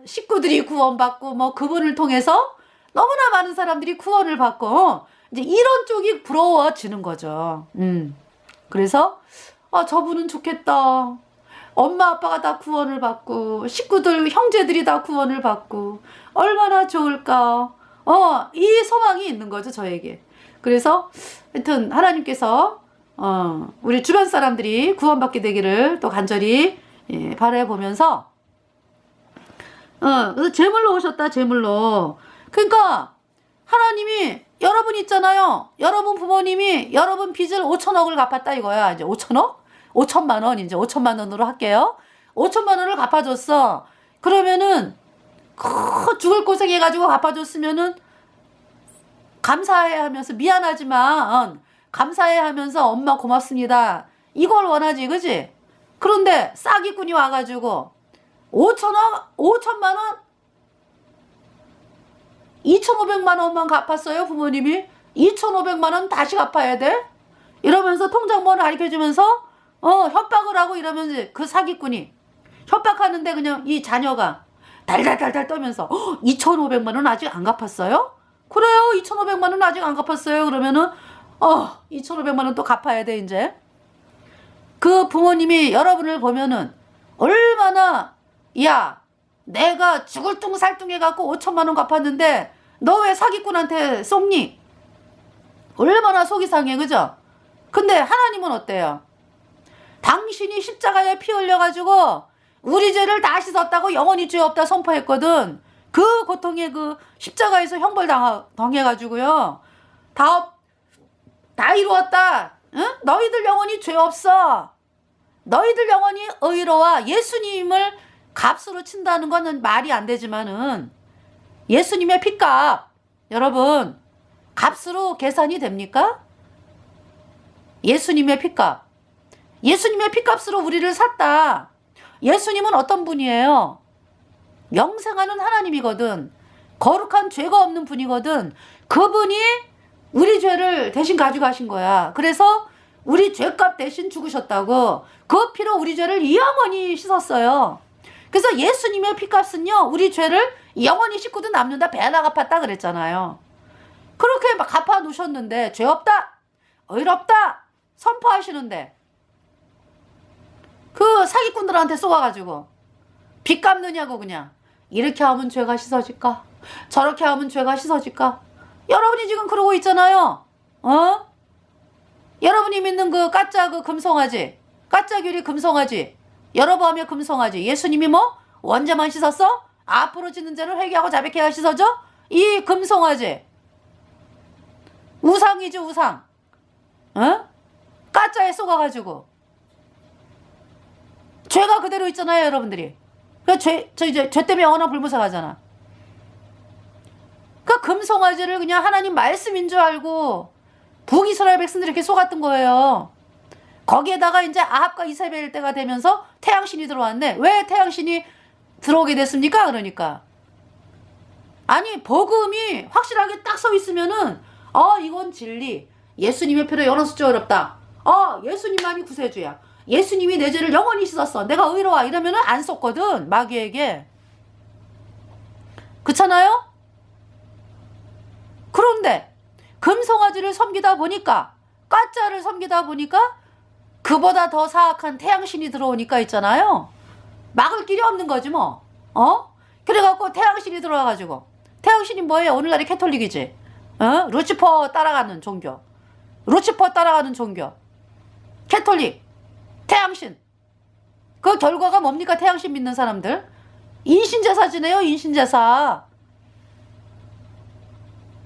A: 식구들이 구원받고, 뭐, 그분을 통해서 너무나 많은 사람들이 구원을 받고, 이제 이런 쪽이 부러워지는 거죠. 그래서, 저분은 좋겠다. 엄마, 아빠가 다 구원을 받고, 식구들, 형제들이 다 구원을 받고, 얼마나 좋을까. 이 소망이 있는 거죠, 저에게. 그래서, 하여튼, 하나님께서, 우리 주변 사람들이 구원받게 되기를 또 간절히, 바라보면서, 그래서 제물로 오셨다, 제물로. 그러니까, 하나님이, 여러분 있잖아요. 여러분 부모님이 여러분 빚을 5천억을 갚았다 이거야. 이제 5천억? 5천만 원, 이제 5천만 원으로 할게요. 5천만 원을 갚아줬어. 그러면은, 죽을 고생해가지고 갚아줬으면은, 감사해 하면서, 미안하지만, 감사해 하면서 엄마 고맙습니다. 이걸 원하지, 그지? 그런데 싸기꾼이 와가지고, 5천만 원? 2,500만 원만 갚았어요, 부모님이. 2,500만 원 다시 갚아야 돼? 이러면서 통장번호 가르쳐주면서, 협박을 하고 이러면서 그 사기꾼이 협박하는데 그냥 이 자녀가 달달달달 떠면서, 2,500만 원 아직 안 갚았어요? 그래요, 2,500만 원 아직 안 갚았어요. 그러면은, 2,500만 원 또 갚아야 돼, 이제. 그 부모님이 여러분을 보면은, 얼마나, 야, 내가 죽을 둥 살둥 해갖고 5천만 원 갚았는데 너 왜 사기꾼한테 속니? 얼마나 속이 상해, 그죠? 근데 하나님은 어때요? 당신이 십자가에 피 흘려가지고 우리 죄를 다 씻었다고 영원히 죄 없다 선포했거든. 그 고통에 그 십자가에서 형벌 당해가지고요. 다 이루었다. 응? 너희들 영원히 죄 없어. 너희들 영원히 의로워. 예수님을 값으로 친다는 거는 말이 안 되지만은 예수님의 피값, 여러분, 값으로 계산이 됩니까? 예수님의 피값. 예수님의 피값으로 우리를 샀다. 예수님은 어떤 분이에요? 영생하는 하나님이거든. 거룩한 죄가 없는 분이거든. 그분이 우리 죄를 대신 가져가신 거야. 그래서 우리 죄값 대신 죽으셨다고. 그 피로 우리 죄를 영원히 씻었어요. 그래서 예수님의 피값은요, 우리 죄를 영원히 씻고도 남는다, 배나 갚았다 그랬잖아요. 그렇게 막 갚아 놓으셨는데, 죄 없다, 의롭다 선포하시는데, 그 사기꾼들한테 쏘아가지고, 빚 갚느냐고 그냥. 이렇게 하면 죄가 씻어질까? 저렇게 하면 죄가 씻어질까? 여러분이 지금 그러고 있잖아요. 여러분이 믿는 그 가짜 그 금송아지, 가짜 교리 금송아지, 여러 번 하며 금송아지. 예수님이 뭐? 원자만 씻었어? 앞으로 짓는 죄를 회개하고 자백해야 씻어져? 이 금송아지. 우상이죠, 우상. 가짜에 속아가지고. 죄가 그대로 있잖아요, 여러분들이. 죄 때문에 영원한 불무사 가잖아. 그 금송아지를 그냥 하나님 말씀인 줄 알고 북이스라엘 백성들이 이렇게 속았던 거예요. 거기에다가 이제 아합과 이세벨 때가 되면서 태양신이 들어왔네. 왜 태양신이 들어오게 됐습니까? 그러니까. 아니, 복음이 확실하게 딱 서 있으면은, 이건 진리. 예수님의 피로 영원 숫자 어렵다. 예수님만이 구세주야. 예수님이 내 죄를 영원히 씻었어. 내가 의로워. 이러면은 안 속거든, 마귀에게. 그렇잖아요? 그런데, 금송아지를 섬기다 보니까, 가짜를 섬기다 보니까, 그보다 더 사악한 태양신이 들어오니까 있잖아요. 막을 길이 없는 거지 뭐. 그래갖고 태양신이 들어와가지고, 태양신이 뭐예요? 오늘날의 캐톨릭이지. 루치퍼 따라가는 종교. 루치퍼 따라가는 종교. 캐톨릭. 태양신. 그 결과가 뭡니까? 태양신 믿는 사람들. 인신제사 지내요. 인신제사.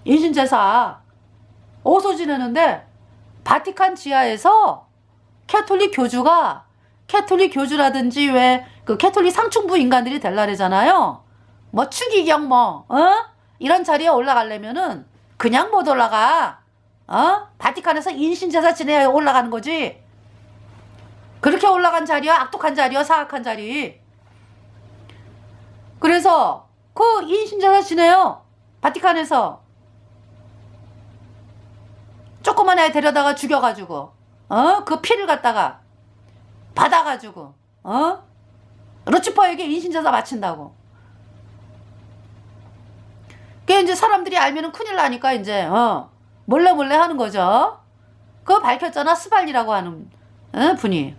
A: 인신제사. 어디서 지내는데 바티칸 지하에서 캐톨릭 교주라든지 왜 그 캐톨릭 상층부 인간들이 될라래잖아요. 뭐 추기경 이런 자리에 올라가려면은 그냥 못 올라가. 바티칸에서 인신제사 지내야 올라가는 거지. 그렇게 올라간 자리야 악독한 자리야 사악한 자리. 그래서 그 인신제사 지내요. 바티칸에서 조그만 애 데려다가 죽여가지고 그 피를 갖다가 받아가지고 루치퍼에게 인신제사 바친다고. 그게 이제 사람들이 알면은 큰일 나니까 이제 몰래 하는 거죠. 그거 밝혔잖아. 스발리라고 하는 분이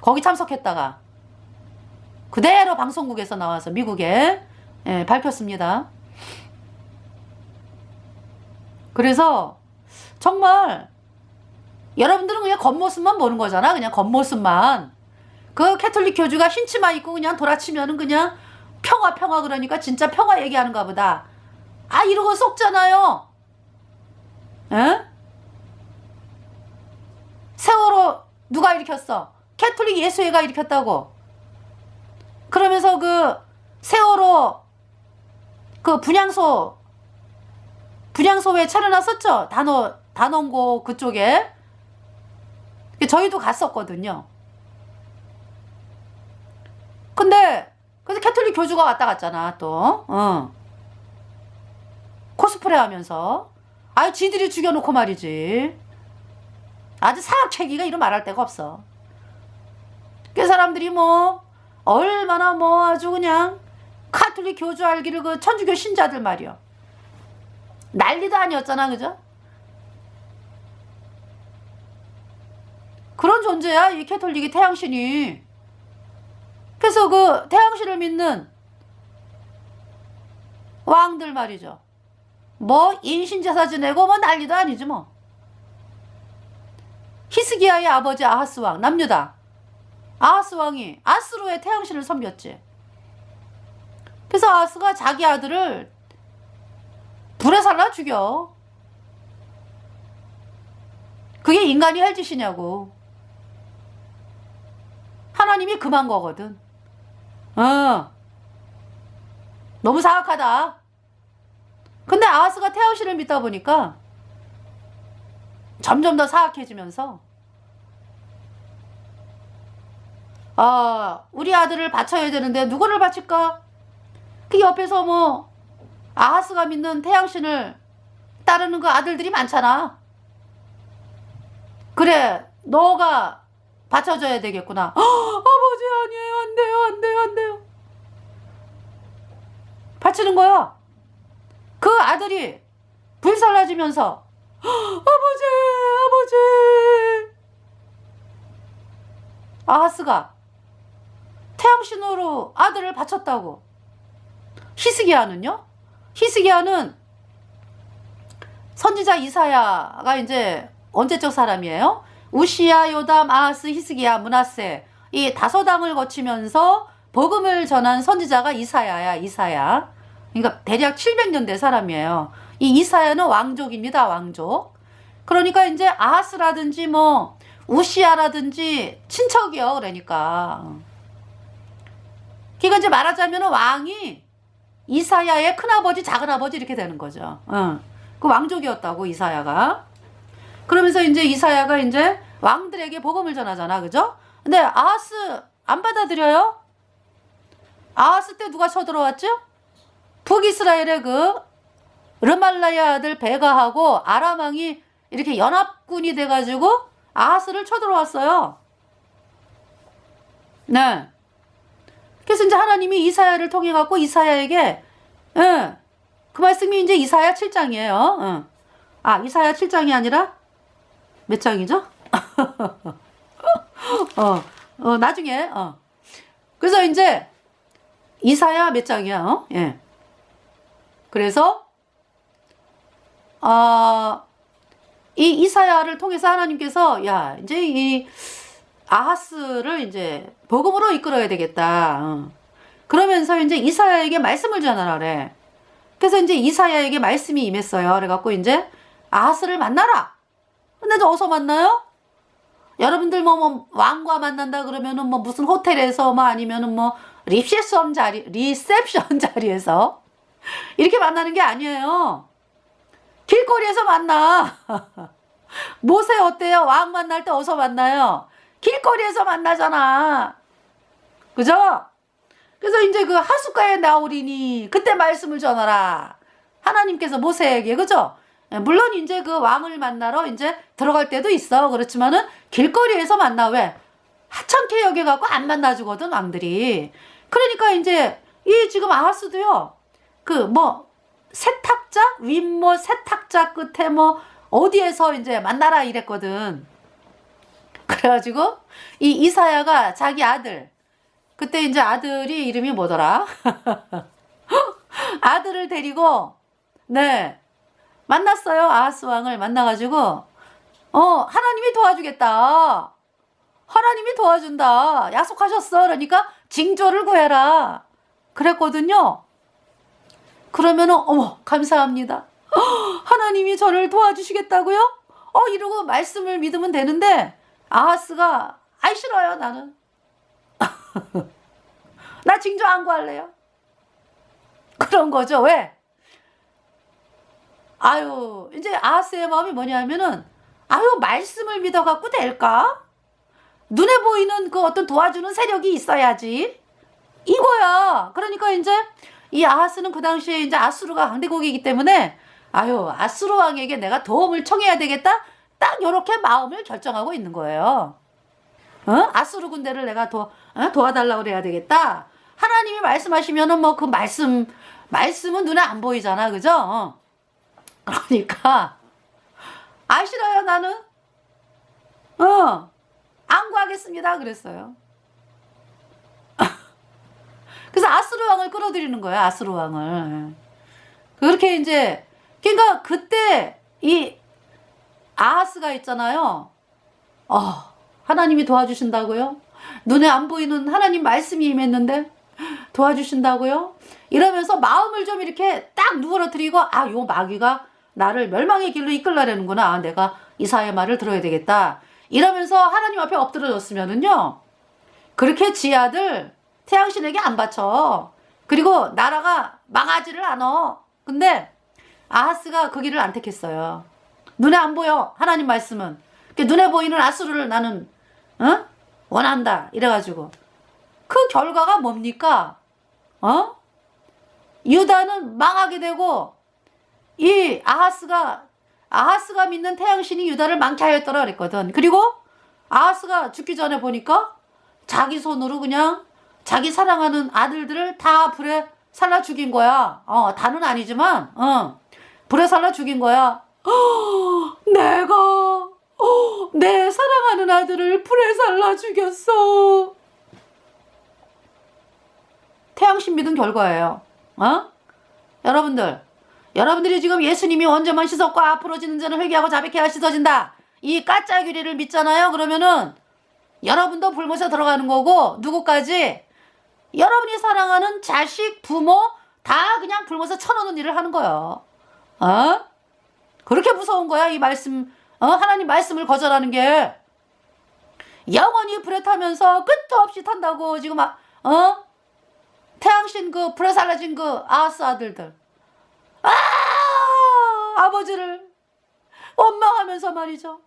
A: 거기 참석했다가 그대로 방송국에서 나와서 미국에 밝혔습니다. 그래서 정말 여러분들은 그냥 겉모습만 보는 거잖아. 그냥 겉모습만. 그 캐톨릭 교주가 흰 치마 입고 그냥 돌아치면은 그냥 평화 그러니까 진짜 평화 얘기하는가 보다. 이러고 속잖아요. 세월호 누가 일으켰어? 캐톨릭 예수회가 일으켰다고. 그러면서 그 세월호 그 분향소에 차려놨었죠. 단원고 그쪽에. 저희도 갔었거든요. 근데 그래서 캐톨릭 교주가 왔다 갔잖아 또. 코스프레 하면서. 지들이 죽여놓고 말이지. 아주 사악체기가 이런 말할 데가 없어. 그 사람들이 뭐 얼마나 뭐 아주 그냥 카톨릭 교주 알기를 그 천주교 신자들 말이야. 난리도 아니었잖아. 그죠? 그런 존재야 이 캐톨릭이 태양신이. 그래서 그 태양신을 믿는 왕들 말이죠. 뭐 인신제사 지내고 뭐 난리도 아니지 뭐. 히스기야의 아버지 아하스 왕 남유다. 아하스 왕이 아스루의 태양신을 섬겼지. 그래서 아하스가 자기 아들을 불에 살라 죽여. 그게 인간이 할 짓이냐고. 하나님이 금한 거거든. 너무 사악하다. 근데 아하스가 태양신을 믿다 보니까 점점 더 사악해지면서 우리 아들을 바쳐야 되는데 누구를 바칠까? 그 옆에서 뭐 아하스가 믿는 태양신을 따르는 그 아들들이 많잖아. 그래 너가 바쳐줘야 되겠구나. 아버지 아니에요. 안 돼요. 바치는 거야. 그 아들이 불살라지면서 아버지 아하스가 태양신으로 아들을 바쳤다고. 히스기야는요? 히스기야는 선지자 이사야가 이제 언제적 사람이에요? 우시야, 요담, 아하스, 히스기야, 므낫세 이 다소당을 거치면서 복음을 전한 선지자가 이사야야. 이사야. 그러니까 대략 700년대 사람이에요. 이 이사야는 왕족입니다. 왕족. 그러니까 이제 아하스라든지 뭐 우시야라든지 친척이요. 그러니까 이제 말하자면 왕이 이사야의 큰아버지 작은아버지 이렇게 되는 거죠. 그 왕족이었다고 이사야가. 그러면서 이제 이사야가 이제 왕들에게 복음을 전하잖아. 그죠? 근데 아하스 안 받아들여요? 아하스 때 누가 쳐들어왔죠? 북이스라엘의 그 르말라의 아들 베가하고 아람왕이 이렇게 연합군이 돼가지고 아하스를 쳐들어왔어요. 네. 그래서 이제 하나님이 이사야를 통해 갖고 이사야에게 그 말씀이 이제 이사야 7장이에요. 이사야 7장이 아니라 몇 장이죠? 나중에, 그래서 이제, 이사야 몇 장이야, 예. 그래서, 이 이사야를 통해서 하나님께서, 야, 이제 이 아하스를 이제 복음으로 이끌어야 되겠다. 그러면서 이제 이사야에게 말씀을 전하라 그래. 그래서 이제 이사야에게 말씀이 임했어요. 그래갖고 이제 아하스를 만나라. 근데 어디서 만나요? 여러분들 뭐 왕과 만난다 그러면은 뭐 무슨 호텔에서 뭐 아니면은 뭐 리셉션 자리에서 이렇게 만나는 게 아니에요. 길거리에서 만나. 모세 어때요? 왕 만날 때 어디서 만나요? 길거리에서 만나잖아. 그죠? 그래서 이제 그 하숫가에 나오리니 그때 말씀을 전하라. 하나님께서 모세에게, 그죠? 물론 이제 그 왕을 만나러 이제 들어갈 때도 있어. 그렇지만은 길거리에서 만나. 왜? 하찮게 여겨갖고 안 만나주거든, 왕들이. 그러니까 이제 이 지금 아하스도요. 그 뭐 세탁자? 윗모 세탁자 끝에 뭐 어디에서 이제 만나라 이랬거든. 그래가지고 이 이사야가 자기 아들, 그때 이제 아들이 이름이 뭐더라? 아들을 데리고 네 만났어요. 아하스 왕을 만나가지고 하나님이 도와주겠다. 하나님이 도와준다. 약속하셨어. 그러니까 징조를 구해라. 그랬거든요. 그러면은 어머 감사합니다. 하나님이 저를 도와주시겠다고요? 이러고 말씀을 믿으면 되는데 아하스가 아이 싫어요 나는. 나 징조 안 구할래요. 그런 거죠. 왜? 아유 이제 아하스의 마음이 뭐냐면은 말씀을 믿어갖고 될까? 눈에 보이는 그 어떤 도와주는 세력이 있어야지. 이거야. 그러니까 이제 이 아하스는 그 당시에 이제 아수르가 강대국이기 때문에 아수르 왕에게 내가 도움을 청해야 되겠다. 딱 요렇게 마음을 결정하고 있는 거예요. 아수르 군대를 내가 도와달라고 그래야 되겠다. 하나님이 말씀하시면은 뭐 그 말씀은 눈에 안 보이잖아. 그죠? 그러니까 싫어요 나는. 안 구하겠습니다. 그랬어요. 그래서 아수르 왕을 끌어들이는 거야. 아수르 왕을. 그렇게 이제 그러니까 그때 이 아하스가 있잖아요. 하나님이 도와주신다고요? 눈에 안 보이는 하나님 말씀이 임했는데 도와주신다고요? 이러면서 마음을 좀 이렇게 딱 누그러뜨리고 요 마귀가 나를 멸망의 길로 이끌려내는구나. 내가 이사야의 말을 들어야 되겠다. 이러면서 하나님 앞에 엎드려졌으면은요. 그렇게 지 아들 태양신에게 안 바쳐. 그리고 나라가 망하지를 않아. 근데 아하스가 그 길을 안 택했어요. 눈에 안 보여. 하나님 말씀은. 눈에 보이는 아수르를 나는 원한다. 이래가지고 그 결과가 뭡니까? 유다는 망하게 되고 이 아하스가 믿는 태양신이 유다를 망케 하였더라 그랬거든. 그리고 아하스가 죽기 전에 보니까 자기 손으로 그냥 자기 사랑하는 아들들을 다 불에 살라 죽인 거야. 다는 아니지만 불에 살라 죽인 거야. 내가 내 사랑하는 아들을 불에 살라 죽였어. 태양신 믿은 결과예요. 여러분들이 지금 예수님이 언제만 씻었고 앞으로 지는 자는 회개하고 자백해야 씻어진다. 이 가짜 규리를 믿잖아요. 그러면은 여러분도 불못에 들어가는 거고 누구까지? 여러분이 사랑하는 자식, 부모 다 그냥 불못에 쳐놓는 일을 하는 거예요. 그렇게 무서운 거야 이 말씀. 하나님 말씀을 거절하는 게. 영원히 불에 타면서 끝도 없이 탄다고 지금 태양신 그 불에 살라진 그 아하스 아들들 아버지를 원망하면서 말이죠.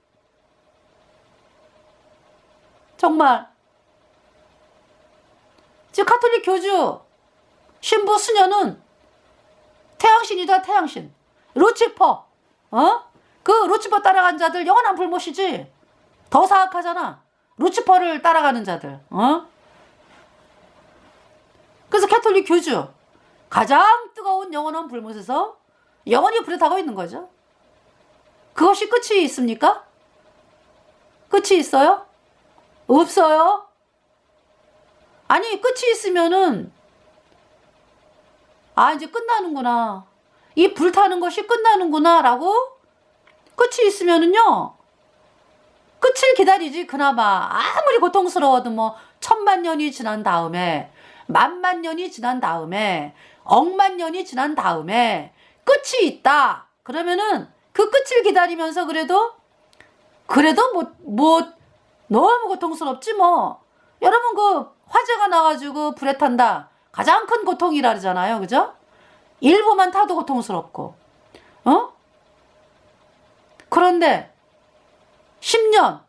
A: 정말 지금 가톨릭 교주 신부 수녀는 태양신이다. 태양신 루치퍼. 그 루치퍼 따라간 자들 영원한 불못이지. 더 사악하잖아. 루치퍼를 따라가는 자들. 그래서 가톨릭 교주 가장 뜨거운 영원한 불못에서 영원히 불에 타고 있는 거죠. 그것이 끝이 있습니까? 끝이 있어요? 없어요? 아니, 끝이 있으면은, 아, 이제 끝나는구나. 이 불타는 것이 끝나는구나, 라고 끝이 있으면은요, 끝을 기다리지. 그나마 아무리 고통스러워도 뭐 1000만 년이 지난 다음에, 10,000,000년이 지난 다음에, 억만 년이 지난 다음에 끝이 있다. 그러면은 그 끝을 기다리면서 그래도 너무 고통스럽지 뭐. 여러분 그 화재가 나가지고 불에 탄다. 가장 큰 고통이라 그러잖아요. 그죠? 일부만 타도 고통스럽고. 그런데 10년,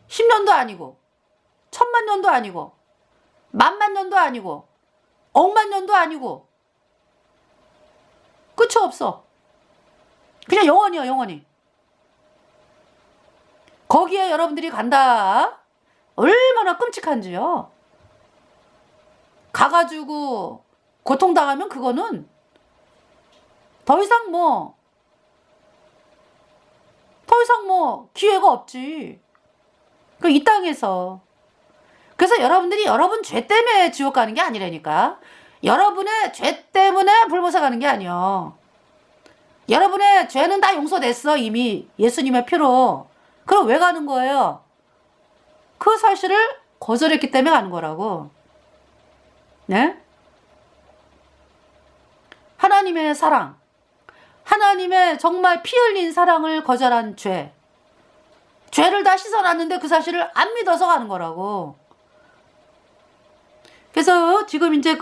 A: 10년도 아니고 10,000,000년도 아니고 10,000,000년도 아니고 억만 년도 아니고 끝이 없어. 그냥 영원이야, 영원히. 거기에 여러분들이 간다. 얼마나 끔찍한지요. 가가지고 고통당하면 그거는 더 이상 뭐 기회가 없지. 이 땅에서. 그래서 여러분들이 여러분 죄 때문에 지옥 가는 게 아니라니까. 여러분의 죄 때문에 불못에 가는 게 아니요. 여러분의 죄는 다 용서됐어, 이미 예수님의 피로. 그럼 왜 가는 거예요? 그 사실을 거절했기 때문에 가는 거라고. 네? 하나님의 사랑, 하나님의 정말 피 흘린 사랑을 거절한 죄. 죄를 다 씻어놨는데 그 사실을 안 믿어서 가는 거라고. 그래서 지금 이제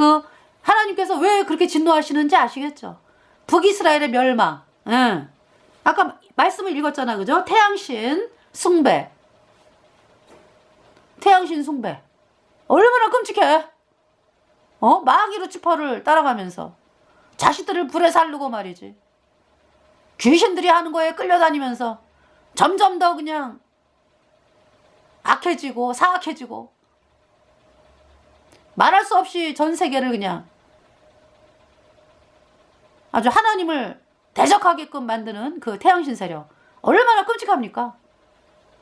A: 하나님께서 왜 그렇게 진노하시는지 아시겠죠? 북이스라엘의 멸망. 응. 아까 말씀을 읽었잖아, 그죠? 태양신 숭배. 태양신 숭배. 얼마나 끔찍해. 마귀 루치퍼를 따라가면서 자식들을 불에 살르고 말이지. 귀신들이 하는 거에 끌려다니면서 점점 더 그냥 악해지고 사악해지고 말할 수 없이 전 세계를 그냥 아주 하나님을 대적하게끔 만드는 그 태양신 세력. 얼마나 끔찍합니까?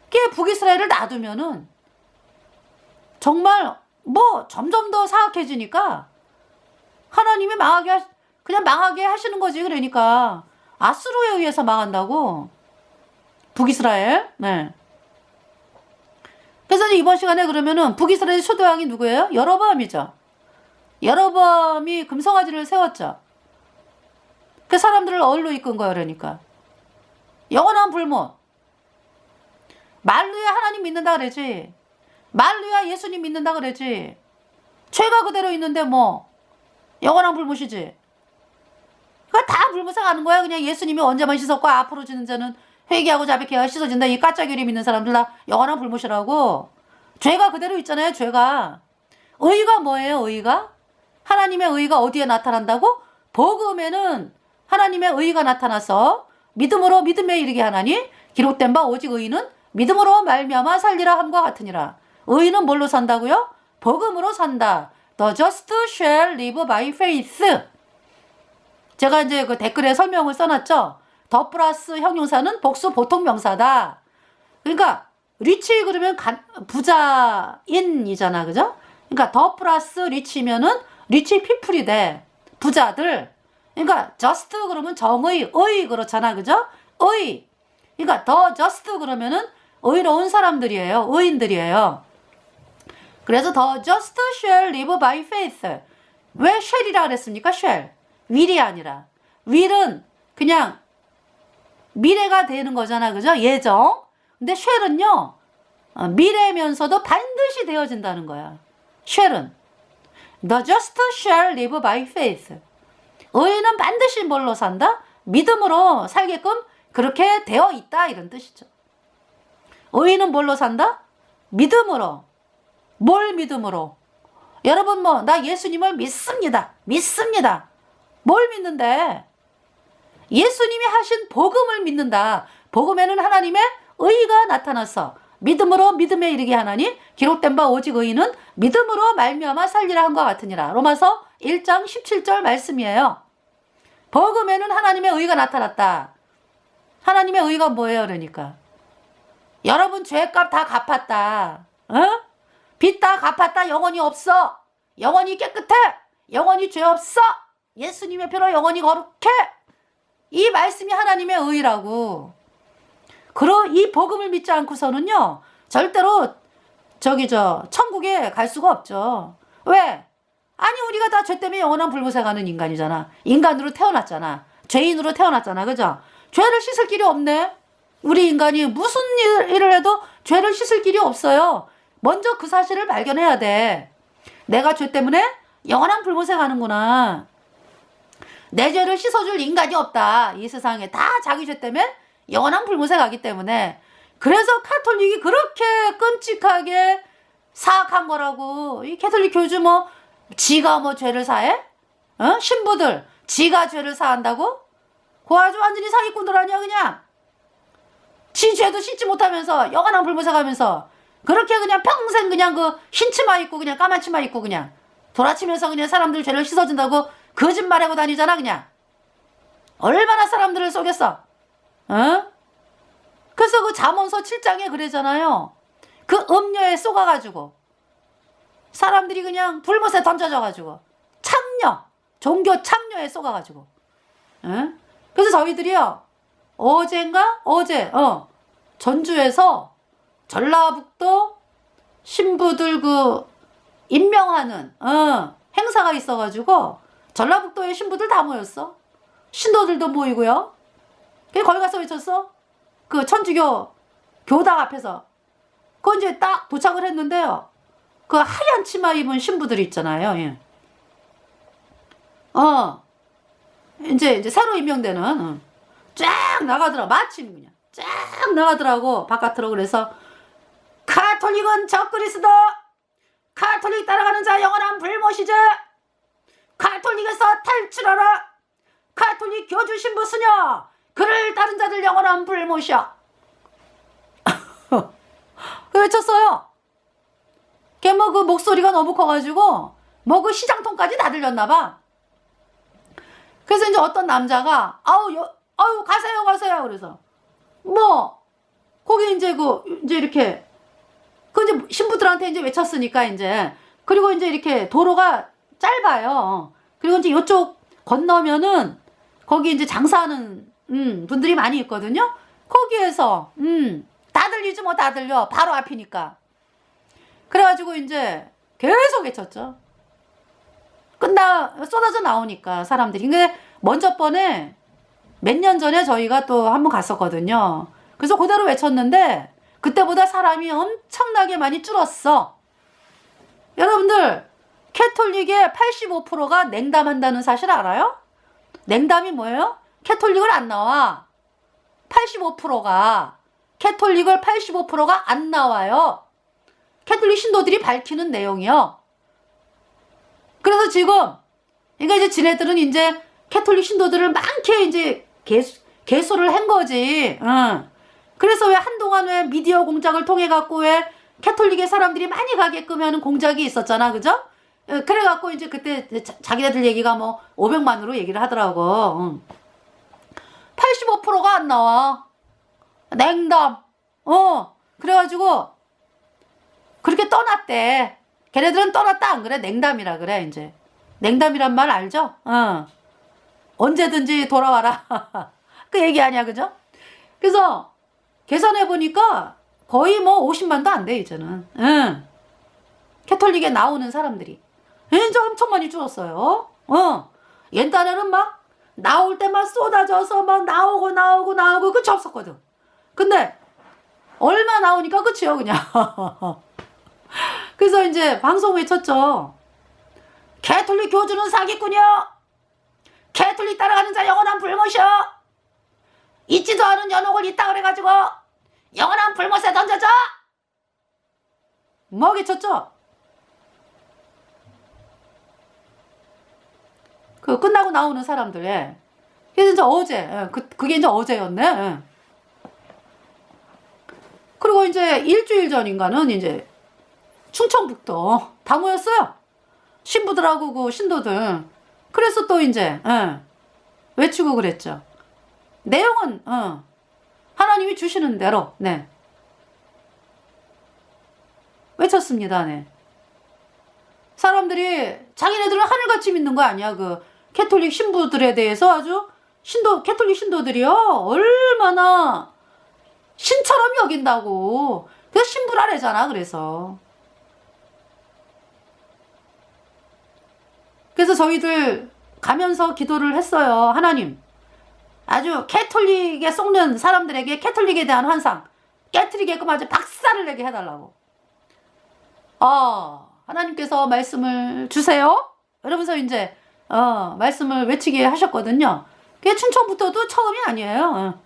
A: 그게 북이스라엘을 놔두면은 정말 점점 더 사악해지니까 하나님이 그냥 망하게 하시는 거지. 그러니까 아수르에 의해서 망한다고. 북이스라엘. 네. 그래서 이번 시간에 그러면은 북이스라엘 초대왕이 누구예요? 여로보암이죠. 여로보암이 금송아지를 세웠죠. 그 사람들을 어디로 이끈 거예요, 그러니까. 영원한 불못. 말로야 하나님 믿는다 그러지. 말로야 예수님 믿는다 그러지. 죄가 그대로 있는데 영원한 불못이지. 그거 다 불못에 가는 거야. 그냥 예수님이 언제만 씻었고 앞으로 지는 자는 회개하고 자백해야 씻어진다. 이 까짜규리 믿는 사람들 다 영원한 불못이라고. 죄가 그대로 있잖아요, 죄가. 의가 뭐예요, 의가? 하나님의 의가 어디에 나타난다고? 복음에는 하나님의 의가 나타나서 믿음으로 믿음에 이르게 하나니 기록된 바 오직 의인은 믿음으로 말미암아 살리라 함과 같으니라. 의인은 뭘로 산다고요? 복음으로 산다. The just shall live by faith. 제가 이제 그 댓글에 설명을 써놨죠. 더 플러스 형용사는 복수 보통 명사다. 그러니까 리치 그러면 부자인이잖아, 그죠? 그러니까 더 플러스 리치면은 리치 피플이 돼. 부자들. 그러니까 just 그러면 정의, 의 그렇잖아, 그죠? 의. 그러니까 더 just 그러면은 의로운 사람들이에요. 의인들이에요. 그래서 더 just shall live by faith. 왜 shall이라 그랬습니까? shall. will이 아니라. will은 그냥 미래가 되는 거잖아, 그죠? 예정. 근데 shall은요, 미래면서도 반드시 되어진다는 거야. shall은. The just shall live by faith. 의인은 반드시 뭘로 산다? 믿음으로 살게끔 그렇게 되어 있다, 이런 뜻이죠. 의인은 뭘로 산다? 믿음으로. 뭘 믿음으로? 여러분 나 예수님을 믿습니다. 믿습니다. 뭘 믿는데? 예수님이 하신 복음을 믿는다. 복음에는 하나님의 의가 나타나서 믿음으로 믿음에 이르게 하나니 기록된 바 오직 의인은 믿음으로 말미암아 살리라 한과 같으니라. 로마서 1장 17절 말씀이에요. 복음에는 하나님의 의가 나타났다. 하나님의 의가 뭐예요, 그러니까? 여러분 죄값 다 갚았다. 빚 다 갚았다 영원히 없어. 영원히 깨끗해. 영원히 죄 없어. 예수님의 피로 영원히 거룩해. 이 말씀이 하나님의 의라고. 이 복음을 믿지 않고서는요, 절대로 천국에 갈 수가 없죠. 왜? 아니, 우리가 다 죄 때문에 영원한 불못에 가는 인간이잖아. 인간으로 태어났잖아. 죄인으로 태어났잖아. 그죠? 죄를 씻을 길이 없네. 우리 인간이 무슨 일을 해도 죄를 씻을 길이 없어요. 먼저 그 사실을 발견해야 돼. 내가 죄 때문에 영원한 불못에 가는구나. 내 죄를 씻어줄 인간이 없다. 이 세상에 다 자기 죄 때문에 영원한 불못에 가기 때문에. 그래서 카톨릭이 그렇게 끔찍하게 사악한 거라고. 이 캐톨릭 교주 지가 죄를 사해? 신부들 지가 죄를 사한다고? 그 아주 완전히 사기꾼들 아니야 그냥. 지 죄도 씻지 못하면서 영원한 불못에 가면서 그렇게 그냥 평생 그냥 그 흰 치마 입고 그냥 까만 치마 입고 그냥 돌아치면서 그냥 사람들 죄를 씻어준다고 거짓말하고 다니잖아 그냥. 얼마나 사람들을 속였어. 그래서 그 잠언서 7장에 그러잖아요. 그 음녀에 쏘가가지고 사람들이 그냥 불못에 던져져가지고 종교 참녀에 쏘가가지고. 그래서 저희들이요, 어제 전주에서 전라북도 신부들 임명하는 행사가 있어가지고 전라북도의 신부들 다 모였어. 신도들도 모이고요. 거기 가서 외쳤어. 그 천주교 교당 앞에서. 그 이제 딱 도착을 했는데요. 그 하얀 치마 입은 신부들이 있잖아요. 예. 이제 새로 임명되는 쫙 나가더라. 마침 그냥 쫙 나가더라고 바깥으로. 그래서 카톨릭은 적그리스도, 카톨릭 따라가는 자 영원한 불못이지, 카톨릭에서 탈출하라, 카톨릭 교주 신부 수녀 그를 따른 자들 영원한 불못이야. 외쳤어요. 걔 그 목소리가 너무 커가지고 그 시장통까지 다 들렸나봐. 그래서 이제 어떤 남자가 아우 가세요. 그래서 거기 이제 이렇게 이제 신부들한테 이제 외쳤으니까 이제. 그리고 이제 이렇게 도로가 짧아요. 그리고 이제 이쪽 건너면은 거기 이제 장사하는 분들이 많이 있거든요. 거기에서 다 들리지 다 들려. 바로 앞이니까. 그래가지고 이제 계속 외쳤죠. 쏟아져 나오니까 사람들이. 근데 먼저 번에 몇 년 전에 저희가 또 한 번 갔었거든요. 그래서 그대로 외쳤는데 그때보다 사람이 엄청나게 많이 줄었어. 여러분들, 캐톨릭의 85%가 냉담한다는 사실 알아요? 냉담이 뭐예요? 캐톨릭을 안 나와. 85%가 캐톨릭을 85%가 안 나와요. 캐톨릭 신도들이 밝히는 내용이요. 그래서 지금 이제 지네들은 이제 캐톨릭 신도들을 많게 이제 개수를 한 거지. 그래서 왜 한동안 왜 미디어 공작을 통해 갖고 왜 캐톨릭의 사람들이 많이 가게끔 하는 공작이 있었잖아, 그죠? 그래 갖고 이제 그때 자기네들 얘기가 500만으로 얘기를 하더라고. 85%가 안 나와. 냉담. 그래가지고 그렇게 떠났대. 걔네들은 떠났다 안 그래? 냉담이라 그래 이제. 냉담이란 말 알죠? 언제든지 돌아와라. 그 얘기 아니야, 그죠? 그래서 계산해보니까 거의 50만도 안 돼, 이제는. 캐톨릭에 나오는 사람들이. 이제 엄청 많이 줄었어요. 옛날에는 나올 때만 쏟아져서 나오고 끝이 없었거든. 근데 얼마 나오니까 끝이요, 그냥. 그래서 이제 방송 외쳤죠. 캐톨릭 교주는 사기꾼이요. 캐톨릭 따라가는 자 영원한 불못이요. 있지도 않은 연옥을 있다 그래가지고 영원한 불못에 던져줘. 외쳤죠. 그 끝나고 나오는 사람들. 그래서 이제 어제 그게 이제 어제였네. 그리고 이제 일주일 전인가는 이제 충청북도 다 모였어요. 신부들하고 그 신도들. 그래서 또 이제 외치고 그랬죠. 내용은 하나님이 주시는 대로. 네. 외쳤습니다. 네. 사람들이 자기네들은 하늘같이 믿는 거 아니야. 그 캐톨릭 신부들에 대해서 아주 캐톨릭 신도들이요 얼마나 신처럼 여긴다고. 그 신부라래잖아. 그래서 저희들 가면서 기도를 했어요. 하나님, 아주 캐톨릭에 속는 사람들에게 캐톨릭에 대한 환상, 깨트리게끔 아주 박살을 내게 해달라고. 하나님께서 말씀을 주세요. 이러면서 이제 말씀을 외치게 하셨거든요. 그게 춘천부터도 처음이 아니에요.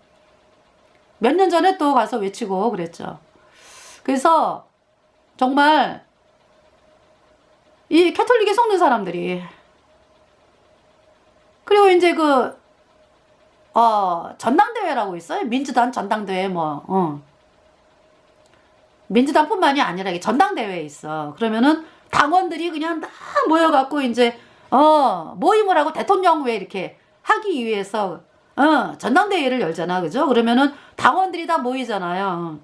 A: 몇 년 전에 또 가서 외치고 그랬죠. 그래서 정말 이 캐톨릭에 속는 사람들이, 그리고 이제 그 전당대회라고 있어요. 민주당 전당대회 민주당뿐만이 아니라 이게 전당대회에 있어. 그러면은 당원들이 그냥 다 모여갖고 이제 모임을 하고 대통령회 이렇게 하기 위해서 전당대회를 열잖아. 그죠? 그러면은 당원들이 다 모이잖아요.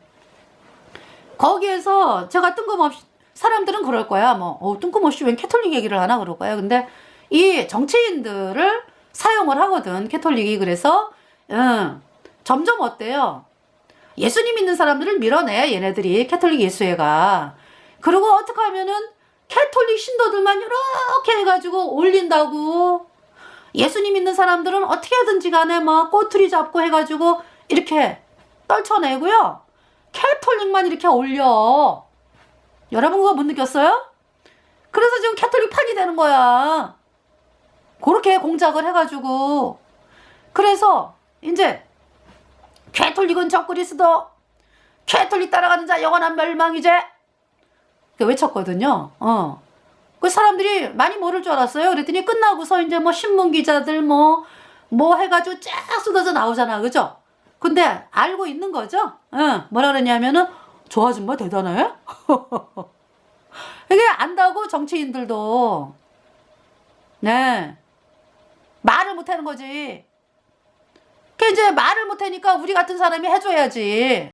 A: 거기에서 제가 뜬금없이, 사람들은 그럴 거야. 뜬금없이 웬 캐톨릭 얘기를 하나 그럴 거야. 근데 이 정치인들을 사용을 하거든, 캐톨릭이. 그래서 점점 어때요? 예수님 믿는 사람들을 밀어내, 얘네들이. 캐톨릭 예수회가. 그리고 어떻게 하면은 캐톨릭 신도들만 이렇게 해가지고 올린다고. 예수님 믿는 사람들은 어떻게 하든지 간에 막 꼬투리 잡고 해가지고 이렇게 떨쳐내고요. 캐톨릭만 이렇게 올려. 여러분 그거 못 느꼈어요? 그래서 지금 캐톨릭 파기 되는 거야. 그렇게 공작을 해가지고. 그래서 이제 캐톨릭은 적그리스도, 캐톨릭 따라가는 자 영원한 멸망이제, 외쳤거든요. 그 사람들이 많이 모를 줄 알았어요. 그랬더니 끝나고서 이제 신문 기자들 해가지고 쫙 쏟아져 나오잖아. 그죠? 근데 알고 있는 거죠? 뭐라 그러냐면은, 저 아줌마 대단해? 이게 안다고, 정치인들도. 네. 말을 못 하는 거지. 그 이제 말을 못 하니까 우리 같은 사람이 해줘야지.